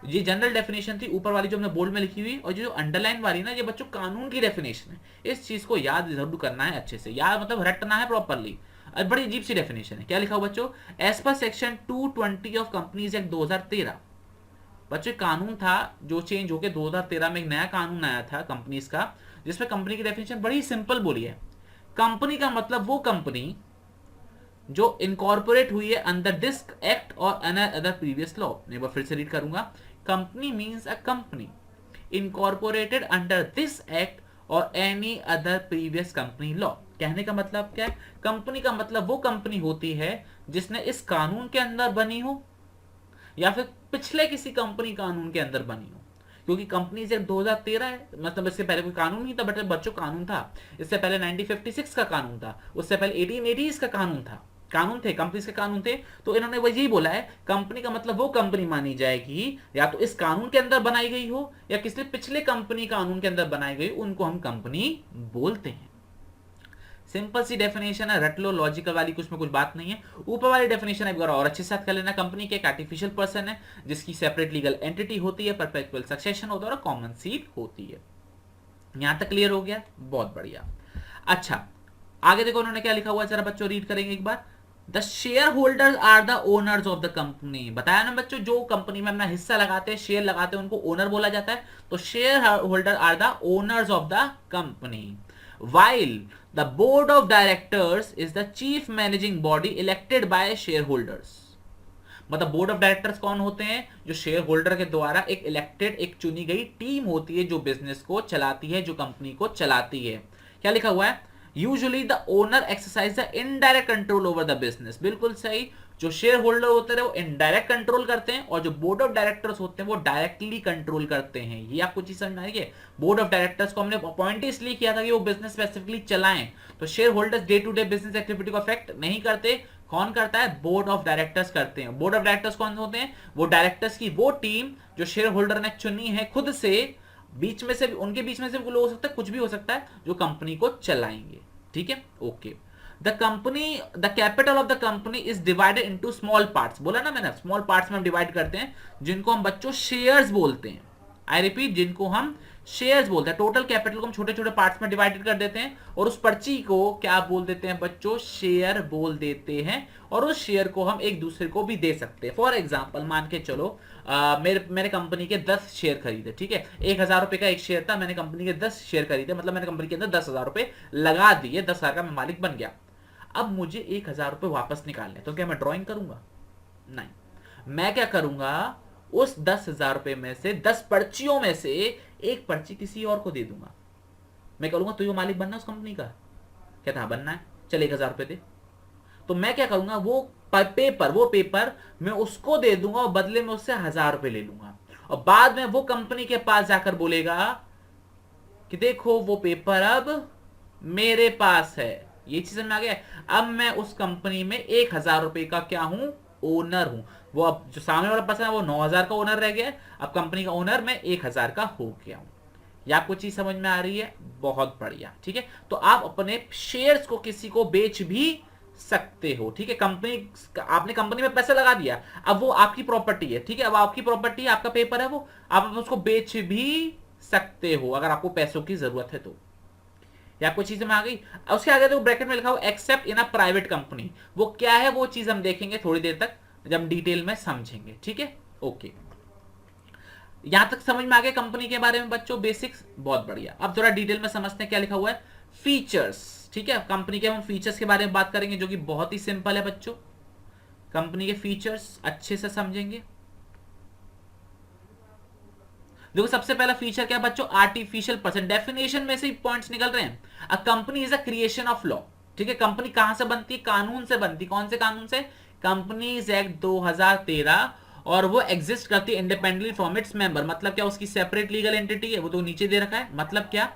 Speaker 1: ये जनरल डेफिनेशन थी ऊपर वाली जो हमने बोर्ड में लिखी हुई, और जो अंडरलाइन वाली ना ये बच्चों कानून की डेफिनेशन है। इस चीज को याद जरूर करना है अच्छे से, याद मतलब रटना है प्रॉपरली। बड़ी अजीब सी डेफिनेशन है। क्या लिखा हुआ बच्चों, as per section 220 of companies act 2013, बच्चों कानून था जो चेंज होकर 2013 में एक नया कानून आया था कंपनीज का, जिसमें कंपनी की डेफिनेशन बड़ी सिंपल बोली है। कंपनी का मतलब वो कंपनी जो इनकॉर्पोरेट हुई है अंडर दिस एक्ट और अदर प्रीवियस लॉ। मैं एक बार फिर से रीड करूंगा, company means a company incorporated under this act और any other previous company law. कहने का मतलब क्या है, कंपनी का मतलब वो कंपनी होती है जिसने इस कानून के अंदर बनी हो या फिर पिछले किसी कंपनी कानून के अंदर बनी हो। क्योंकि कंपनी एक्ट 2013 है, मतलब इससे पहले कोई कानून नहीं था, बट बच्चों कानून था। इससे पहले 1956 का कानून था, उससे पहले 1880 का कानून था, कानून थे, कंपनीज के कानून थे। तो इन्होंने वही यही बोला है, कंपनी का मतलब वो कंपनी मानी जाएगी या तो इस कानून के अंदर बनाई गई हो या किसी पिछले कंपनी कानून के अंदर बनाई गई, उनको हम कंपनी बोलते हैं। सिंपल सी डेफिनेशन है, रट लो, लॉजिकल वाली कुछ में कुछ बात नहीं है। ऊपर वाली डेफिनेशन एक बार और अच्छे से कर लेना, कंपनी के एक आर्टिफिशियल पर्सन है जिसकी सेपरेट लीगल एंटिटी होती है, परपेचुअल सक्सेशन होता है और कॉमन सील होती है। यहां तक क्लियर हो गया, बहुत बढ़िया। अच्छा आगे देखो उन्होंने क्या लिखा हुआ है, जरा बच्चों रीड करेंगे एक बार। The shareholders are the owners of the company. बताया ना बच्चों, जो कंपनी में अपना हिस्सा लगाते हैं, शेयर लगाते हैं, उनको ओनर बोला जाता है। तो share holder are the owners of the company, while the board of directors is the chief managing body elected by shareholders। मतलब बोर्ड ऑफ डायरेक्टर्स कौन होते हैं, जो शेयर होल्डर के द्वारा एक इलेक्टेड, एक चुनी गई टीम होती है जो बिजनेस को चलाती है, जो कंपनी को चलाती है। क्या लिखा हुआ है, usually the owner exercise the indirect control over the business. बिल्कुल सही, जो शेयर होल्डर होते हैं वो इनडायरेक्ट कंट्रोल करते हैं, और जो बोर्ड ऑफ डायरेक्टर्स होते हैं वो डायरेक्टली कंट्रोल करते हैं। ये आपको चीज समझ में आई है। बोर्ड ऑफ डायरेक्टर्स को हमने अपॉइंट इसलिए किया था कि वो बिजनेस स्पेसिफिकली चलाएं, तो share holders day to day business activity को अफेक्ट नहीं करते। कौन करता है, बोर्ड ऑफ डायरेक्टर्स करते हैं। बोर्ड ऑफ डायरेक्टर्स कौन होते हैं, वो डायरेक्टर्स की वो टीम जो शेयर होल्डर ने चुनी है खुद से, बीच में से उनके बीच में से लोग हो सकता है, कुछ भी हो सकता है, जो कंपनी को चलाएंगे। ठीक है, okay. The company, the capital of the company is divided into small parts. बोला ना मैंने, स्मॉल पार्ट्स में हम डिवाइड करते हैं, जिनको हम बच्चों शेयर्स बोलते हैं। आई रिपीट, जिनको हम शेयर्स बोलते हैं। टोटल कैपिटल को हम छोटे छोटे पार्ट्स में डिवाइडेड कर देते हैं और उस पर्ची को क्या बोल देते हैं बच्चों, शेयर बोल देते हैं। और उस शेयर को हम एक दूसरे को भी दे सकते हैं। फॉर एग्जाम्पल मान के चलो मैंने कंपनी के 10 शेयर खरीदे, ठीक है, 1,000 रुपए का एक शेयर था, मैंने कंपनी के 10 शेयर खरीदे, मतलब मैंने कंपनी के अंदर 10,000 रुपए लगा दिए, 10,000 का मैं मालिक बन गया। अब मुझे 1,000 रुपए वापस निकालने, तो क्या मैं ड्रॉइंग करूंगा? नहीं, मैं क्या करूंगा, उस 10,000 रुपए में से 10 पर्चियों में से एक पर्ची किसी और को दे दूंगा। मैं कहूंगा तुझे मालिक बनना उस कंपनी का? कहता हाँ बनना है, चल 1,000 रुपए दे। तो मैं क्या करूंगा, वो पेपर मैं उसको दे दूंगा और बदले में उससे 1,000 रुपए ले लूंगा। और बाद में वो कंपनी के पास जाकर बोलेगा कि देखो वो पेपर अब मेरे पास है। ये चीज में आ गया। अब मैं उस कंपनी में 1,000 रुपए का क्या हूं, ओनर हूं। वो अब जो सामने वाला पर्सन है वो 9,000 का ओनर रह गया है, अब कंपनी का ओनर मैं 1,000 का हो गया हूं। या आपको चीज समझ में आ रही है? बहुत बढ़िया, ठीक है। तो आप अपने शेयर्स को किसी को बेच भी सकते हो, ठीक है। आपने कंपनी में पैसा लगा दिया, अब वो आपकी प्रॉपर्टी है, ठीक है, अब आपकी प्रॉपर्टी है, आपका पेपर है, वो आप उसको बेच भी सकते हो अगर आपको पैसों की जरूरत है तो। या कोई चीज में आ गई? उसके आगे तो ब्रैकेट में लिखा हो accept in a private company, वो क्या है वो चीज हम देखेंगे थोड़ी देर तक जब हम डिटेल में समझेंगे, ठीक है। ओके, यहां तक समझ में आ गया कंपनी के बारे में बच्चों, बेसिक्स, बहुत बढ़िया। अब थोड़ा डिटेल में समझते हैं क्या लिखा हुआ है। फीचर्स, ठीक है, कंपनी के हम फीचर्स के बारे में बात करेंगे जो कि बहुत ही सिंपल है बच्चों। कंपनी के फीचर्स अच्छे से समझेंगे। देखो सबसे पहला फीचर क्या है बच्चों, आर्टिफिशियल पर्सन। डेफिनेशन में से पॉइंट्स निकल रहे हैं। A company is a creation of law, ठीक है। कंपनी कहां से बनती है? कानून से बनती। कौन से कानून से? Companies act 2013। और वो एग्जिस्ट करती है इंडिपेंडेंटली फ्रॉम इट्स मेंबर। मतलब क्या, उसकी सेपरेट लीगल एंटिटी है, वो तो नीचे दे रखा है। मतलब क्या,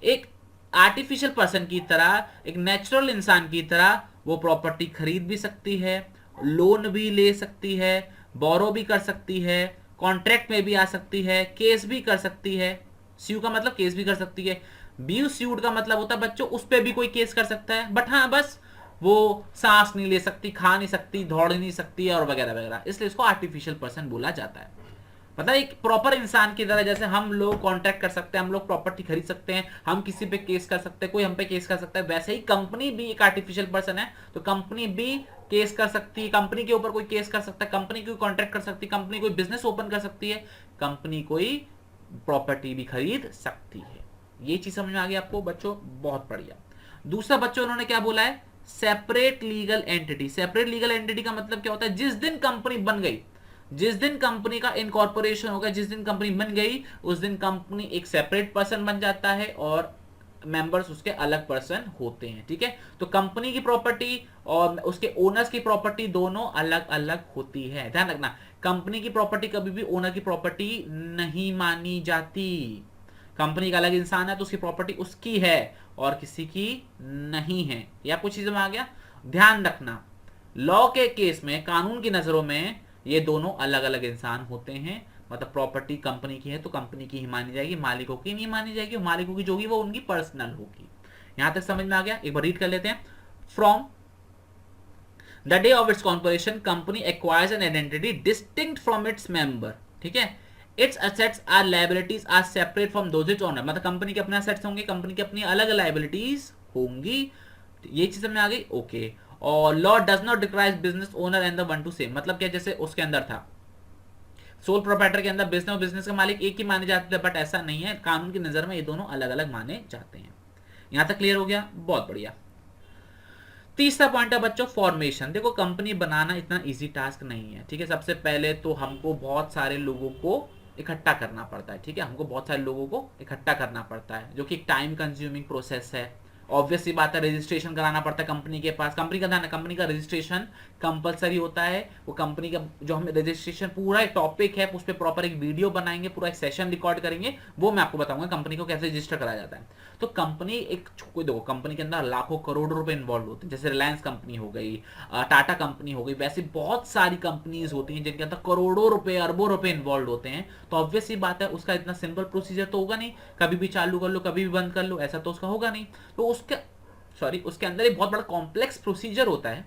Speaker 1: एक आर्टिफिशियल पर्सन की तरह, एक नेचुरल इंसान की तरह वो प्रॉपर्टी खरीद भी सकती है, लोन भी ले सकती है, बोरो भी कर सकती है, कॉन्ट्रैक्ट में भी आ सकती है, केस भी कर सकती है। स्यू का मतलब केस भी कर सकती है। बी स्यूड का मतलब होता है बच्चों उस पर भी कोई केस कर सकता है, बट हाँ बस वो सांस नहीं ले सकती, खा नहीं सकती, दौड़ नहीं सकती और वगैरह वगैरह, इसलिए इसको आर्टिफिशियल पर्सन बोला जाता है। मतलब एक प्रॉपर इंसान की तरह, जैसे हम लोग कॉन्ट्रैक्ट कर सकते हैं, हम लोग प्रॉपर्टी खरीद सकते हैं, हम किसी पे केस कर सकते हैं, कोई हम पे केस कर सकता है, वैसे ही कंपनी भी एक आर्टिफिशियल पर्सन है। तो कंपनी भी केस कर सकती है, कंपनी के ऊपर कोई केस कर सकता है, कंपनी कोई कॉन्ट्रैक्ट कर सकती है, कंपनी कोई बिजनेस ओपन कर सकती है, कंपनी कोई प्रॉपर्टी भी खरीद सकती है। ये चीज समझ में आ गई आपको बच्चों, बहुत बढ़िया। दूसरा बच्चों उन्होंने क्या बोला है, separate legal entity. Separate legal entity का मतलब क्या होता है, जिस दिन कंपनी बन गई, जिस दिन कंपनी का इनकॉर्पोरेशन हो गया, जिस दिन कंपनी बन गई, उस दिन कंपनी एक सेपरेट पर्सन बन जाता है और मेंबर्स उसके अलग पर्सन होते हैं, ठीक है। तो कंपनी की प्रॉपर्टी और उसके ओनर्स की प्रॉपर्टी दोनों अलग अलग होती है, ध्यान रखना। कंपनी की प्रॉपर्टी कभी भी ओनर की प्रॉपर्टी नहीं मानी जाती। कंपनी का अलग इंसान है तो उसकी प्रॉपर्टी उसकी है और किसी की नहीं है। या कुछ चीजों में आ गया, ध्यान रखना। लॉ के केस में, कानून की नजरों में ये दोनों अलग अलग इंसान होते हैं। मतलब प्रॉपर्टी कंपनी की है तो कंपनी की ही मानी जाएगी, मालिकों की नहीं मानी जाएगी। मालिकों की जो होगी वो उनकी पर्सनल होगी। यहां तक समझ में आ गया? एक बार रीड कर लेते हैं। From the day of its corporation company acquires an identity distinct from its member, ठीक है। Its assets are liabilities are separate from those its owner. मतलब कंपनी के अपने असेट्स होंगे, कंपनी की अपनी अलग लायबिलिटीज होंगी। ये चीज में आ गई, ओके। और law does not decrease business owner and the one to same. मतलब क्या, जैसे उसके अंदर था सोल प्रोप्राइटर के अंदर बिजनेस और बिजनेस के मालिक एक ही माने जाते थे, बट ऐसा नहीं है। कानून की नजर में ये दोनों अलग अलग माने जाते हैं। यहां तक क्लियर हो गया? बहुत बढ़िया। तीसरा पॉइंट है बच्चों फॉर्मेशन। देखो कंपनी बनाना इतना इजी टास्क नहीं है, ठीक है। सबसे पहले तो हमको बहुत सारे लोगों को इकट्ठा करना पड़ता है, ठीक है। हमको बहुत सारे लोगों को इकट्ठा करना पड़ता है, जो कि एक टाइम कंज्यूमिंग प्रोसेस है। ऑब्वियस सी बात है, रजिस्ट्रेशन कराना पड़ता है कंपनी के पास। कंपनी का ध्यान, कंपनी का रजिस्ट्रेशन कंपलसरी होता है। वो कंपनी का जो हमें रजिस्ट्रेशन पूरा एक टॉपिक है, उस पर प्रॉपर एक वीडियो बनाएंगे, पूरा एक सेशन रिकॉर्ड करेंगे, वो मैं आपको बताऊंगा कंपनी को कैसे रजिस्टर कराया जाता है। तो कंपनी एक कोई देखो, कंपनी के अंदर लाखों करोड़ों रुपए इन्वॉल्व होते हैं। जैसे रिलायंस कंपनी हो गई, टाटा कंपनी हो गई, वैसे बहुत सारी कंपनीज होती हैं जिनके अंदर करोड़ों रुपए, अरबों रुपए इन्वॉल्व होते हैं। तो ऑब्वियस सी बात है, उसका इतना सिंपल प्रोसीजर तो होगा नहीं, कभी भी चालू कर लो कभी भी बंद कर लो, ऐसा तो उसका होगा नहीं। तो उसके अंदर एक बहुत बड़ा कॉम्प्लेक्स प्रोसीजर होता है,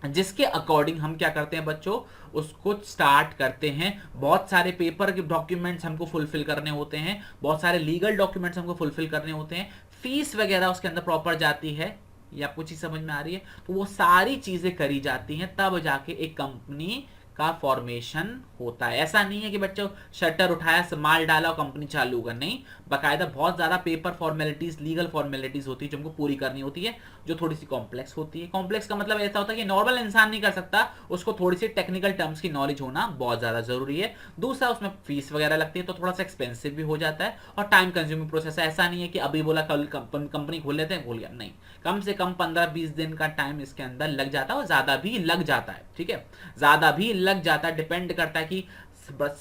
Speaker 1: जिसके अकॉर्डिंग हम क्या करते हैं बच्चों, उसको स्टार्ट करते हैं। बहुत सारे पेपर के डॉक्यूमेंट्स हमको फुलफिल करने होते हैं, बहुत सारे लीगल डॉक्यूमेंट्स हमको फुलफिल करने होते हैं, फीस वगैरह उसके अंदर प्रॉपर जाती है। ये आपको चीज समझ में आ रही है? तो वो सारी चीजें करी जाती हैं, तब जाके एक कंपनी का फॉर्मेशन होता है। ऐसा नहीं है कि बच्चों शटर उठाया, माल डाला और कंपनी चालू होगा, नहीं। बाकायदा बहुत ज्यादा पेपर फॉर्मेलिटीज, लीगल फॉर्मेलिटीज होती है जो हमको पूरी करनी होती है, जो थोड़ी सी कॉम्प्लेक्स होती है। कॉम्प्लेक्स का मतलब ऐसा होता है कि नॉर्मल इंसान नहीं कर सकता, उसको थोड़ी सी टेक्निकल टर्म्स की नॉलेज होना बहुत ज्यादा जरूरी है। दूसरा, उसमें फीस वगैरह लगती है, तो थोड़ा सा एक्सपेंसिव भी हो जाता है, और टाइम कंज्यूमिंग प्रोसेस है। ऐसा नहीं है कि अभी बोला कल कंपनी खोल लेते हैं, खोल गया, नहीं। कम से कम 15-20 दिन का टाइम इसके अंदर लग जाता है, और ज्यादा भी लग जाता है, ठीक है, ज्यादा भी लग जाता है। डिपेंड करता है कि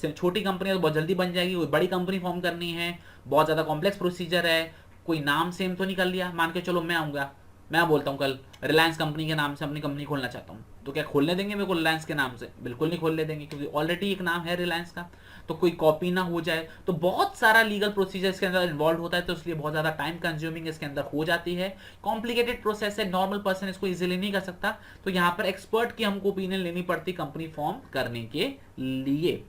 Speaker 1: छोटी कंपनी तो बहुत जल्दी बन जाएगी, कोई बड़ी कंपनी फॉर्म करनी है, बहुत ज्यादा कॉम्प्लेक्स प्रोसीजर है, कोई नाम सेम तो नहीं कर लिया। मान के चलो मैं आऊंगा, मैं बोलता हूँ कल रिलायंस कंपनी के नाम से अपनी कंपनी खोलना चाहता हूँ, तो क्या खोलने देंगे मेरे को रिलायंस के नाम से? बिल्कुल नहीं खोलने देंगे, क्योंकि ऑलरेडी एक नाम है रिलायंस का, तो कोई कॉपी ना हो जाए। तो बहुत सारा लीगल प्रोसीजर इसके अंदर इन्वॉल्व होता है, तो इसलिए बहुत ज्यादा टाइम कंज्यूमिंग इसके अंदर हो जाती है। कॉम्प्लिकेटेड प्रोसेस है, नॉर्मल पर्सन इसको इजीली नहीं कर सकता, तो यहाँ पर एक्सपर्ट की हमको ओपिनियन लेनी पड़ती कंपनी फॉर्म करने के लिए।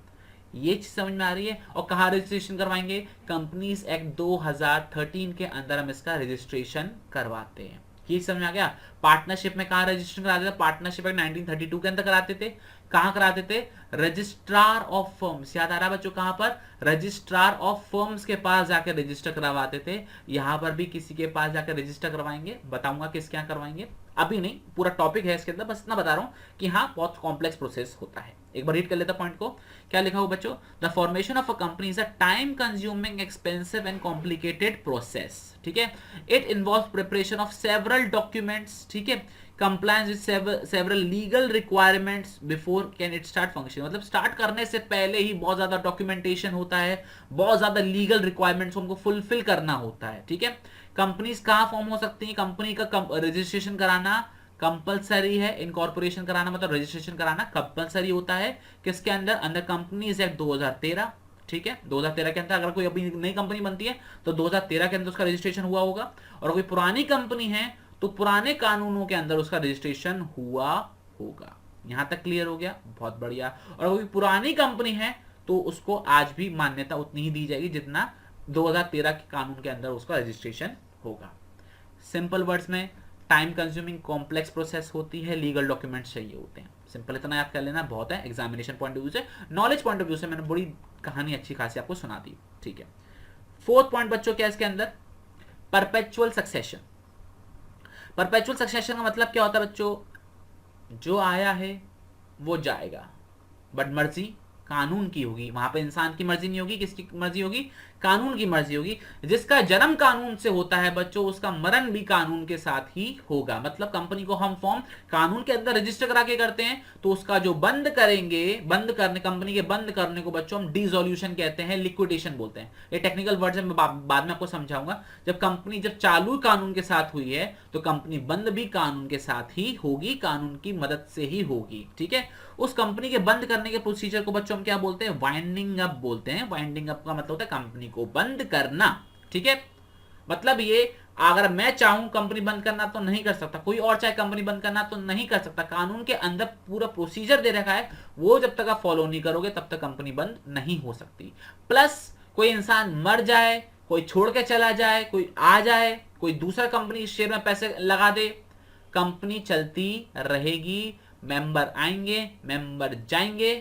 Speaker 1: ये चीज समझ में आ रही है? और कहाँ रजिस्ट्रेशन करवाएंगे? कंपनीज एक्ट 2013 के अंदर हम इसका रजिस्ट्रेशन करवाते हैं। ये समझ में आ गया? पार्टनरशिप में कहाँ रजिस्ट्रेशन कराते थे? पार्टनरशिप एक्ट 1932 के अंदर कराते थे। कहाँ कराते थे? रजिस्ट्रार ऑफ फर्म्स, याद आ रहा है बच्चों? कहाँ पर? रजिस्ट्रार ऑफ फर्म्स के पास जाकर रजिस्टर करवाते थे। यहाँ पर भी किसी के पास जाकर रजिस्टर करवाएंगे, बताऊंगा किसके यहाँ करवाएंगे, अभी नहीं, पूरा टॉपिक है इसके अंदर, बस इतना बता रहा हूं कि हाँ बहुत कॉम्प्लेक्स प्रोसेस होता है। एक बार रीड कर लेता पॉइंट को, क्या लिखा हो बच्चों? The formation of a company is a time consuming, expensive and complicated process, ठीक है। It involve preparation of several documents, ठीक है, compliance with several legal requirements before can it start function. मतलब स्टार्ट करने से पहले ही बहुत ज्यादा डॉक्यूमेंटेशन होता है, बहुत ज्यादा लीगल रिक्वायरमेंट्स हमको फुलफिल करना होता है, ठीक है। कंपनीज कहाँ फॉर्म हो सकती है? कंपनी का रजिस्ट्रेशन कराना कंपलसरी है, इनकॉर्पोरेशन कराना मतलब रजिस्ट्रेशन कराना कंपलसरी होता है। किसके अंदर? अंडर कंपनीज एक्ट 2013, ठीक है। 2013 के अंदर अगर कोई अभी नई कंपनी बनती है तो 2013 के अंदर उसका रजिस्ट्रेशन हुआ होगा, और कोई पुरानी कंपनी है तो पुराने कानूनों के अंदर उसका रजिस्ट्रेशन हुआ होगा। यहां तक क्लियर हो गया? बहुत बढ़िया। और कोई पुरानी कंपनी है तो उसको आज भी मान्यता उतनी ही दी जाएगी जितना 2013 के कानून के अंदर उसका रजिस्ट्रेशन होगा। सिंपल वर्ड्स में, टाइम कंज्यूमिंग कॉम्प्लेक्स प्रोसेस होती है, लीगल डॉक्यूमेंट्स चाहिए होते हैं। सिंपल इतना याद कर लेना बहुत है। एग्जामिनेशन पॉइंट ऑफ व्यू से, नॉलेज पॉइंट ऑफ व्यू से मैंने बड़ी कहानी अच्छी खासी आपको सुना दी, ठीक है। फोर्थ पॉइंट बच्चों क्या है इसके अंदर? Perpetual succession. परपेचुअल सक्सेशन का मतलब क्या होता है बच्चों? जो आया है वो जाएगा, बट मर्जी कानून की होगी। वहां पे इंसान की मर्जी नहीं होगी, किसकी मर्जी होगी? कानून की मर्जी होगी। जिसका जन्म कानून से होता है बच्चों, उसका मरण भी कानून के साथ ही होगा। मतलब कंपनी को हम फॉर्म कानून के अंदर रजिस्टर करा के करते हैं, तो उसका जो बंद करेंगे, बंद करने, कंपनी के बंद करने को बच्चों हम डिसोल्यूशन कहते हैं, लिक्विडेशन बोलते हैं। ये टेक्निकल वर्ड मैं बाद में आपको समझाऊंगा। जब कंपनी जब चालू कानून के साथ हुई है तो कंपनी बंद भी कानून के साथ ही होगी, कानून की मदद से ही होगी, ठीक है। उस कंपनी के बंद करने के प्रोसीजर को बच्चों हम क्या बोलते हैं? वाइंडिंग अप बोलते हैं। वाइंडिंग अप का मतलब होता है कंपनी को बंद करना, ठीक है। मतलब ये, अगर मैं चाहूं कंपनी बंद करना तो नहीं कर सकता, कोई और चाहे कंपनी बंद करना तो नहीं कर सकता। कानून के अंदर पूरा प्रोसीजर दे रखा है, वो जब तक आप फॉलो नहीं करोगे तब तक कंपनी बंद नहीं हो सकती। प्लस कोई इंसान मर जाए, कोई छोड़ के चला जाए, कोई आ जाए, कोई दूसरा कंपनी इस शेयर में पैसे लगा दे, कंपनी चलती रहेगी। मेंबर आएंगे, मेंबर जाएंगे,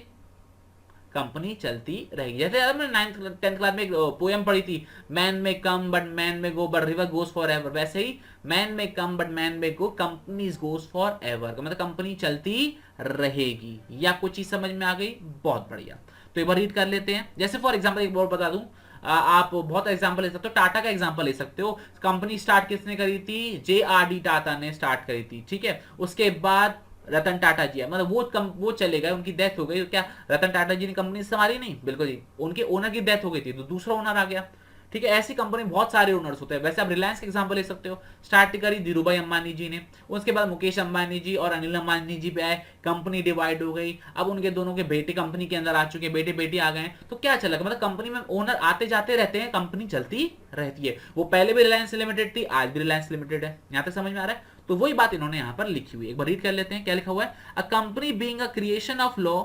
Speaker 1: कंपनी चलती रहेगी। जैसे मैंने 9th-10th क्लास में एक पोएम पढ़ी थी, मैन में कम बट मैन में go but river goes for ever. वैसे ही मैन में कम बट मैन में गो, कंपनीज गोज फॉर एवर, मतलब कंपनी चलती रहेगी। ये आपको चीज समझ में आ गई? बहुत बढ़िया। तो एक बार रीड कर लेते हैं। जैसे फॉर एग्जाम्पल एक बार बता दूं, आप बहुत एग्जांपल ले सकते हो। टाटा का एग्जांपल ले सकते हो। कंपनी स्टार्ट किसने करी थी? JRD टाटा ने स्टार्ट करी थी, ठीक है। उसके बाद रतन टाटा जी है, मतलब वो चले गए, उनकी डेथ हो गई। क्या रतन टाटा जी ने कंपनी संभाली? नहीं, बिल्कुल जी, उनके ओनर की डेथ हो गई थी तो दूसरा ओनर आ गया, ठीक है। ऐसी कंपनी बहुत सारे ओनर्स होते हैं। वैसे आप रिलायंस का एग्जांपल ले सकते हो, स्टार्ट करी धीरूभाई अंबानी जी ने, उसके बाद मुकेश अंबानी जी और अनिल अंबानी जी पे आए, कंपनी डिवाइड हो गई। अब उनके दोनों के बेटे कंपनी के अंदर आ चुके हैं, बेटे बेटी आ गए, तो क्या चला, मतलब कंपनी में ओनर आते जाते रहते हैं, कंपनी चलती रहती है। वो पहले भी रिलायंस लिमिटेड थी, आज भी रिलायंस लिमिटेड है। यहां तक समझ में आ रहा है? तो वही बात इन्होंने यहां पर लिखी हुई है, एक बार रीड कर लेते हैं क्या लिखा हुआ है। A company being a creation of law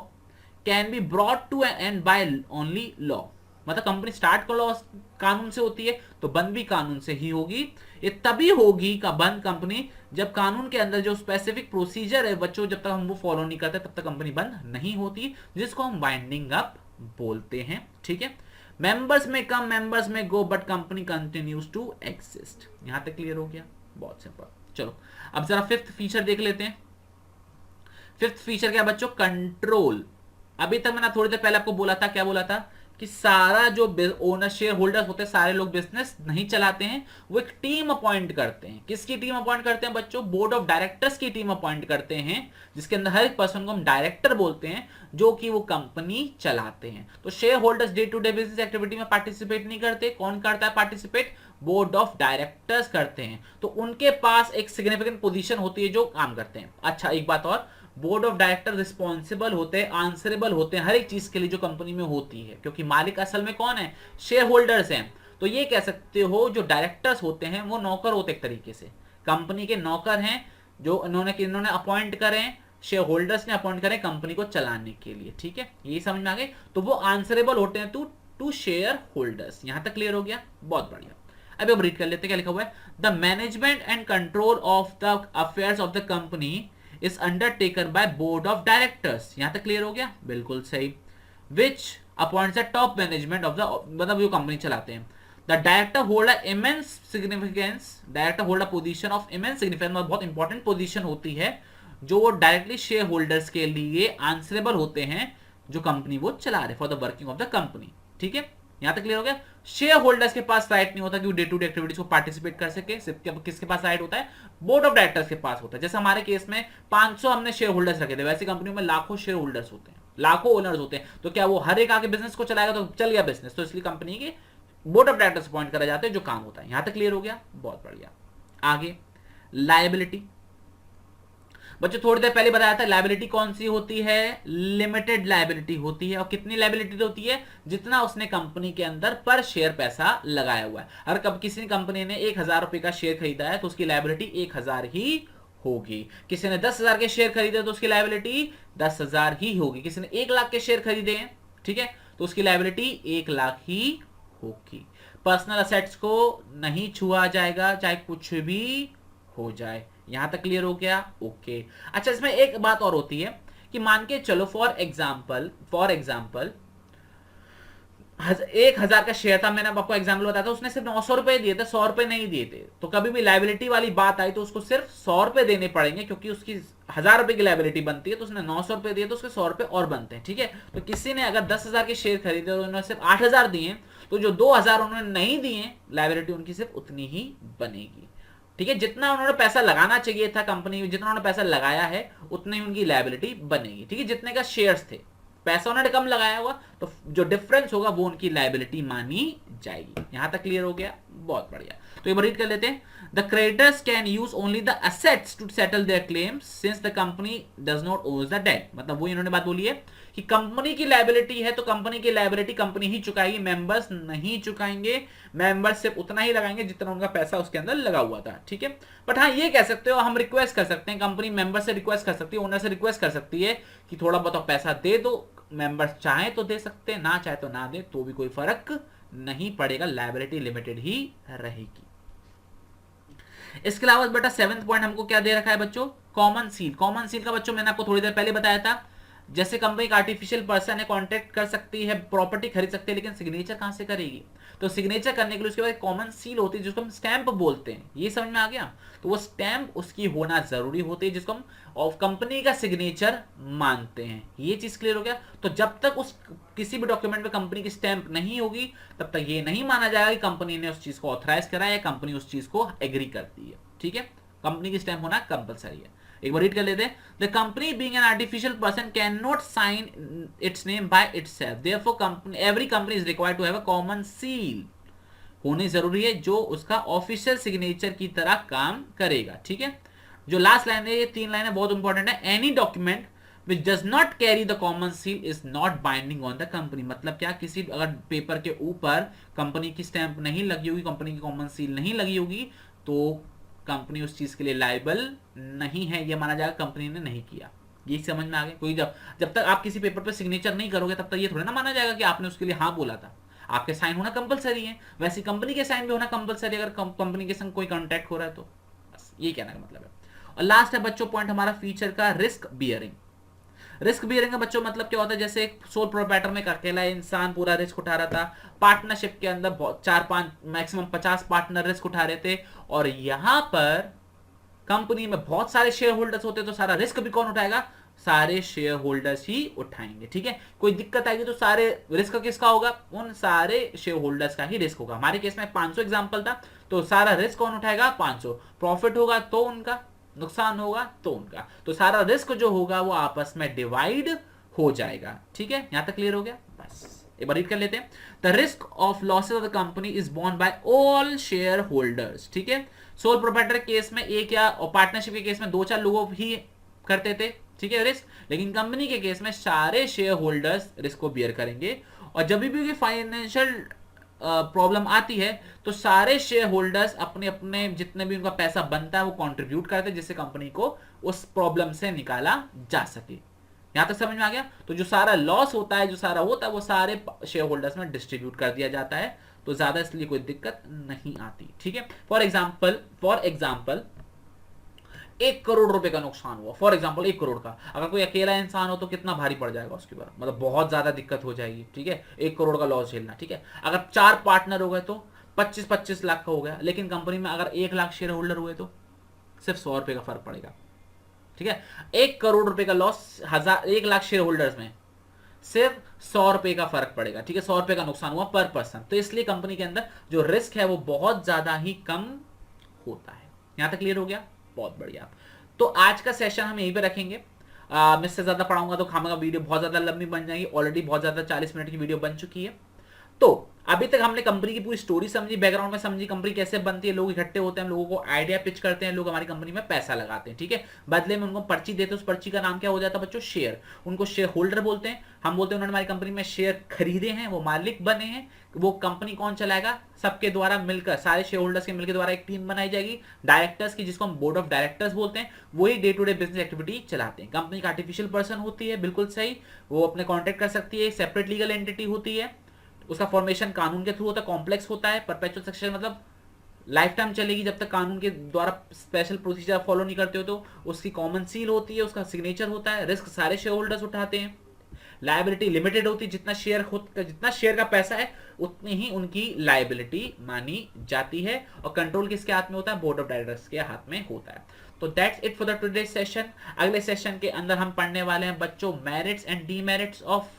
Speaker 1: can be brought to an end by only law, मतलब कंपनी स्टार्ट कर लॉ कानून से होती है तो बंद भी कानून से ही होगी। ये तभी होगी का बंद कंपनी जब कानून के अंदर जो स्पेसिफिक प्रोसीजर है बच्चों, जब तक हम वो फॉलो नहीं करते तब तक कंपनी बंद नहीं होती, जिसको हम वाइंडिंग अप बोलते हैं। ठीक है, मेंबर्स में कम, मेंबर्स में go, but company continues to exist. यहां तक क्लियर हो गया, बहुत सिंपल। चलो अब जरा फिफ्थ फीचर देख लेते हैं। फिफ्थ फीचर क्या बच्चों, कंट्रोल। अभी तक मैंने थोड़ी देर पहले आपको बोला था, क्या बोला था कि सारा जो ओनर शेयर होल्डर्स होते हैं सारे लोग बिजनेस नहीं चलाते हैं, वो एक टीम अपॉइंट करते हैं। किसकी टीम अपॉइंट करते हैं बच्चों, बोर्ड ऑफ डायरेक्टर्स की टीम अपॉइंट करते हैं, जिसके अंदर हर एक पर्सन को हम डायरेक्टर बोलते हैं, जो कि वो कंपनी चलाते हैं। तो share holders day to day business activity में पार्टिसिपेट नहीं करते, कौन करता है पार्टिसिपेट, बोर्ड ऑफ डायरेक्टर्स करते हैं। तो उनके पास एक सिग्निफिकेंट पोजीशन होती है जो काम करते हैं। अच्छा एक बात और, बोर्ड ऑफ डायरेक्टर रिस्पॉन्सिबल होते हैं, आंसरेबल होते हैं हर एक चीज के लिए जो कंपनी में होती है, क्योंकि मालिक असल में कौन है, शेयर होल्डर्स हैं। तो ये कह सकते हो जो डायरेक्टर्स होते हैं वो नौकर होते एक तरीके से, कंपनी के नौकर हैं, जो इन्होंने अपॉइंट करें, शेयर होल्डर्स ने अपॉइंट करें कंपनी को चलाने के लिए। ठीक है, ये समझ में आ गए। तो वो आंसरेबल होते हैं टू शेयर होल्डर्स। यहां तक क्लियर हो गया, बहुत बढ़िया। अभी अब रीड कर लेते हैं क्या लिखा हुआ है। The management and control of the affairs of the company is undertaken by board of directors। यहां तक क्लियर हो गया, बिल्कुल सही। which appoints the top management of the, मतलब जो कंपनी चलाते हैं। the director hold a immense significance, director hold a position of immense significance, मतलब बहुत इंपॉर्टेंट पोजीशन होती है, जो वो डायरेक्टली शेयर होल्डर्स के लिए आंसरेबल होते हैं, जो कंपनी वो चला रहे, for the working of the company. ठीक है, यहां तक क्लियर हो गया। शेयर होल्डर्स के पास राइट नहीं होता कि वो डे टू डे एक्टिविटीज को पार्टिसिपेट कर सके, सिर्फ किसके पास राइट होता है, बोर्ड ऑफ डायरेक्टर्स के पास होता है। जैसे हमारे केस में 500 हमने शेयर होल्डर्स रखे थे, वैसी कंपनियों में लाखों शेयर होल्डर्स होते हैं, लाखों ओनर्स होते हैं। तो क्या वो हर एक आके बिजनेस को चलाएगा तो चल गया बिजनेस, तो इसलिए कंपनी के बोर्ड ऑफ डायरेक्टर्स अपॉइंट करा जाते हैं जो काम होता है। यहां तक क्लियर हो गया, बहुत बढ़िया। आगे लायबिलिटी, बच्चों थोड़ी देर पहले बताया था लायबिलिटी कौन सी होती है, लिमिटेड लायबिलिटी होती है। और कितनी लायबिलिटी होती है, जितना उसने कंपनी के अंदर पर शेयर पैसा लगाया हुआ है। अगर कब किसी कंपनी ने 1000 रुपए का शेयर खरीदा है तो उसकी लायबिलिटी 1000 ही होगी। किसी ने 10,000 के शेयर खरीदे तो उसकी लायबिलिटी 10,000 ही होगी। किसी ने 1 लाख के शेयर खरीदे हैं, ठीक है, तो उसकी लायबिलिटी 1 लाख ही होगी। पर्सनल असेट्स को नहीं छुआ जाएगा चाहे कुछ भी हो जाए। यहां तक क्लियर हो गया, ओके। अच्छा इसमें एक बात और होती है कि मान के चलो फॉर एग्जाम्पल 1000 का शेयर था, मैंने आपको एग्जाम्पल बताया था, उसने सिर्फ 900 रुपए दिए थे, 100 रुपए नहीं दिए थे। तो कभी भी लायबिलिटी वाली बात आई तो उसको सिर्फ 100 रुपए देने पड़ेंगे, क्योंकि उसकी 1000 रुपए की लायबिलिटी बनती है, तो उसने 900 रुपए दिए तो उसके 100 रुपए और बनते हैं। ठीक है, तो किसी ने अगर 10,000 के शेयर खरीदे और उन्होंने सिर्फ 8,000 दिए, तो जो 2,000 उन्होंने नहीं दिए, लायबिलिटी उनकी सिर्फ उतनी ही बनेगी। ठीक है, जितना उन्होंने पैसा लगाना चाहिए था कंपनी में, जितना उन्होंने पैसा लगाया है उतनी ही उनकी लायबिलिटी बनेगी। ठीक है, जितने का शेयर्स थे, पैसा उन्होंने कम लगाया हुआ तो जो डिफरेंस होगा वो उनकी लायबिलिटी मानी जाएगी। यहां तक क्लियर हो गया, बहुत बढ़िया। तो ये रीड कर लेते हैं। The creditors can use only the assets to settle their claims since the company does not owes the debt. मतलब वो इन्होंने बात बोली है कि कंपनी की लायबिलिटी है तो कंपनी की लायबिलिटी कंपनी ही चुकाएगी, मेंबर्स नहीं चुकाएंगे। मेंबर्स सिर्फ उतना ही लगाएंगे जितना उनका पैसा उसके अंदर लगा हुआ था। ठीक है, बट हाँ ये कह सकते हो, हम रिक्वेस्ट कर सकते हैं, कंपनी मेंबर से रिक्वेस्ट कर सकती है, ओनर से रिक्वेस्ट कर सकती है कि थोड़ा बहुत पैसा दे दो। मेंबर्स चाहे तो दे सकते हैं, ना चाहे तो ना दे, तो भी कोई फर्क नहीं पड़ेगा, लायबिलिटी लिमिटेड ही रहेगी। इसके अलावा बेटा 7th पॉइंट हमको क्या दे रखा है बच्चों, कॉमन सील। कॉमन सील का बच्चों मैंने आपको थोड़ी देर पहले बताया था, जैसे कंपनी एक आर्टिफिशियल पर्सन है, कॉन्ट्रैक्ट कर सकती है, प्रॉपर्टी खरीद सकती है, लेकिन सिग्नेचर कहां से करेगी, तो सिग्नेचर करने के लिए उसके बाद कॉमन सील होती है जिसको हम स्टैंप बोलते हैं। ये समझ में आ गया, तो वो स्टैंप उसकी होना जरूरी होती है, जिसको हम ऑफ कंपनी का सिग्नेचर मानते हैं। ये चीज क्लियर हो गया। तो जब तक उस किसी भी डॉक्यूमेंट में कंपनी की स्टैंप नहीं होगी तब तक ये नहीं माना जाएगा कि कंपनी ने उस चीज को ऑथराइज करा है या कंपनी उस चीज को एग्री करती है। ठीक है, कंपनी की स्टैंप होना कंपलसरी है। एक बार रीड कर लेते हैं। The company being an artificial person can not sign its name by itself, therefore company every company is required to have a common seal. होनी जरूरी है जो उसका ऑफिशियल सिग्नेचर की तरह काम करेगा। ठीक है, जो लास्ट लाइन है, ये 3 लाइनें बहुत इंपॉर्टेंट है। Any document which does not carry the common seal is not binding on the company. मतलब क्या, किसी अगर पेपर के ऊपर कंपनी की स्टैंप नहीं लगी होगी, कंपनी की कॉमन सील नहीं लगी होगी, तो कंपनी उस चीज के लिए लायबल नहीं है, ये माना जाएगा कंपनी ने नहीं किया। ये समझ में आ गया? कोई जब तक आप किसी पेपर पे सिग्नेचर नहीं करोगे तब तक ये थोड़ा ना माना जाएगा कि आपने उसके लिए हाँ बोला था। आपके साइन होना कंपलसरी है, वैसे कंपनी के साइन भी होना कंपलसरी अगर कंपनी के संग कोई कॉन्टैक्ट हो रहा है तो। बस ये कहने का मतलब है। और लास्ट है बच्चों पॉइंट हमारा फीचर का, रिस्क बियरिंग। रिस्क बियरिंग का बच्चों मतलब क्या होता है, जैसे एक सोल प्रोप्राइटर में एक अकेला इंसान पूरा रिस्क उठा रहा था, पार्टनरशिप के अंदर 4-5 मैक्सिमम 50 पार्टनर रिस्क उठा रहे थे, और यहां पर कंपनी में बहुत सारे शेयर होल्डर्स होते, तो सारा रिस्क भी कौन उठाएगा? सारे शेयर होल्डर्स ही उठाएंगे। ठीक है, कोई दिक्कत आएगी तो सारे रिस्क किसका होगा? उन सारे शेयर होल्डर्स का ही रिस्क होगा। हमारे केस में 500 एग्जांपल था, तो सारा रिस्क कौन उठाएगा? 500। प्रॉफिट होगा तो उनका, नुकसान होगा तो उनका, तो सारा रिस्क जो होगा वो आपस में डिवाइड हो जाएगा। ठीक है, यहां तक क्लियर हो गया? बस एक बार रीड कर लेते हैं। The risk of losses of the company is borne by all share holders. ठीक है, सोल प्रोप्राइटर केस में एक या पार्टनरशिप के केस में 2-4 लोग ही करते थे, ठीक है, रिस्क, लेकिन कंपनी के केस में सारे शेयर होल्डर्स रिस्क को बियर करेंगे। और जब भी फाइनेंशियल प्रॉब्लम आती है तो सारे शेयर होल्डर्स अपने अपने जितने भी उनका पैसा बनता है वो कंट्रीब्यूट करते हैं, जिससे कंपनी को उस प्रॉब्लम से निकाला जा सके। यहां तक समझ में आ गया? तो जो सारा लॉस होता है, जो सारा होता है, वो सारे शेयर होल्डर्स में डिस्ट्रीब्यूट कर दिया जाता है, तो ज्यादा इसलिए कोई दिक्कत नहीं आती। ठीक है, फॉर एग्जाम्पल 1 करोड़ रुपए का नुकसान हुआ, फॉर एग्जाम्पल 1 करोड़ का, अगर कोई अकेला इंसान हो तो कितना भारी पड़ जाएगा उसके ऊपर, मतलब बहुत ज्यादा दिक्कत हो जाएगी। ठीक है, 1 करोड़ का लॉस झेलना। ठीक है, अगर 4 पार्टनर हो गए तो 25-25 लाख का हो गया, लेकिन कंपनी में अगर 1 लाख शेयर होल्डर हुए तो सिर्फ 100 रुपए का फर्क पड़ेगा। ठीक है, 1 करोड़ रुपए का लॉस 1 लाख शेयर होल्डर्स में सिर्फ 100 रुपए का फर्क पड़ेगा। ठीक है, 100 रुपए का नुकसान हुआ पर पर्सन, तो इसलिए कंपनी के अंदर जो रिस्क है वो बहुत ज्यादा ही कम होता है। यहां तक क्लियर हो गया? बहुत बढ़िया। तो आज का सेशन हम यहीं पे रखेंगे। मैं इससे ज्यादा पढ़ाऊंगा तो खामगा वीडियो बहुत ज्यादा लंबी बन जाएगी, ऑलरेडी बहुत ज्यादा 40 मिनट की वीडियो बन चुकी है। तो अभी तक हमने कंपनी की पूरी स्टोरी समझी, बैकग्राउंड में समझी, कंपनी कैसे बनती है, लोग इकट्ठे होते हैं, लोगों को आइडिया पिच करते हैं, लोग हमारी कंपनी में पैसा लगाते हैं। ठीक है, बदले में उनको पर्ची देते हैं, उस पर्ची का नाम क्या हो जाता है बच्चों? शेयर। उनको शेयर होल्डर बोलते हैं, हम बोलते हैं उन्होंने हमारी कंपनी में शेयर खरीदे हैं, वो मालिक बने हैं। वो कंपनी कौन चलाएगा? सबके द्वारा मिलकर, सारे शेयर होल्डर्स के मिलकर द्वारा एक टीम बनाई जाएगी डायरेक्टर्स की, जिसको हम बोर्ड ऑफ डायरेक्टर्स बोलते हैं। वही day to day business activity चलाते हैं। कंपनी का आर्टिफिशियल पर्सन होती है, बिल्कुल सही, वो अपने कॉन्टेक्ट कर सकती है, सेपरेट लीगल एंटिटी होती है, उसका फॉर्मेशन कानून के थ्रू होता है, कॉम्प्लेक्स होता है, परपेचुअल सक्सेशन मतलब लाइफ टाइम चलेगी जब तक कानून के द्वारा स्पेशल प्रोसीजर फॉलो नहीं करते हो, तो उसकी कॉमन सील होती है, उसका सिग्नेचर होता है, रिस्क सारे शेयर होल्डर्स उठाते हैं, लायबिलिटी लिमिटेड होती है, जितना शेयर का पैसा है उतनी ही उनकी लायबिलिटी मानी जाती है, और कंट्रोल किसके हाथ में होता है? बोर्ड ऑफ डायरेक्टर्स के हाथ में होता है। तो that's it for the today session. अगले सेशन के अंदर हम पढ़ने वाले हैं बच्चों merits and demerits of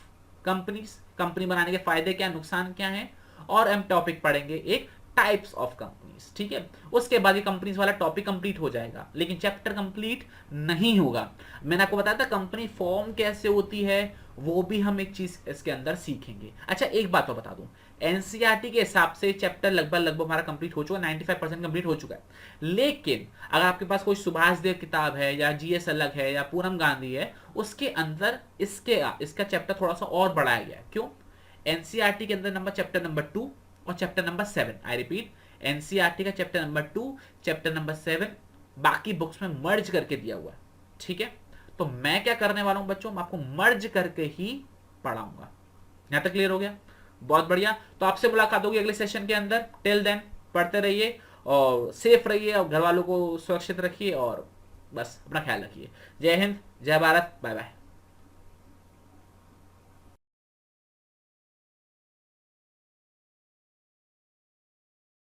Speaker 1: companies, company बनाने के फायदे क्या, नुकसान क्या है, और हम टॉपिक पढ़ेंगे एक टाइप्स ऑफ कंपनीज। ठीक है, उसके बाद ये कंपनीज वाला टॉपिक कंप्लीट हो जाएगा, लेकिन चैप्टर कंप्लीट नहीं होगा। मैंने आपको बताया था कंपनी फॉर्म कैसे होती है, वो भी हम एक चीज इसके अंदर सीखेंगे। अच्छा, एक बात तो बता दूं, एनसीईआरटी के हिसाब से चैप्टर लगभग हमारा कंप्लीट हो चुका है, 95% कंप्लीट हो चुका है। लेकिन अगर आपके पास कोई सुभाष देव किताब है, या जीएस अलग है, या पूनम गांधी है, उसके अंदर इसका चैप्टर थोड़ा सा और बढ़ाया गया है। क्यों? एनसीईआरटी के अंदर चैप्टर नंबर 2 और chapter number 7, I repeat, NCERT का चैप्टर नंबर 2, चैप्टर नंबर 7 बाकी बुक्स में मर्ज करके दिया हुआ है। ठीक है, तो मैं क्या करने वाला हूं बच्चों, मैं आपको मर्ज करके ही पढ़ाऊंगा। यहां तक क्लियर हो गया? बहुत बढ़िया। तो आपसे मुलाकात होगी अगले सेशन के अंदर। टिल देन पढ़ते रहिए और सेफ रहिए, और घर वालों को सुरक्षित रखिए, और बस अपना ख्याल रखिए। जय हिंद, जय भारत, बाय बाय।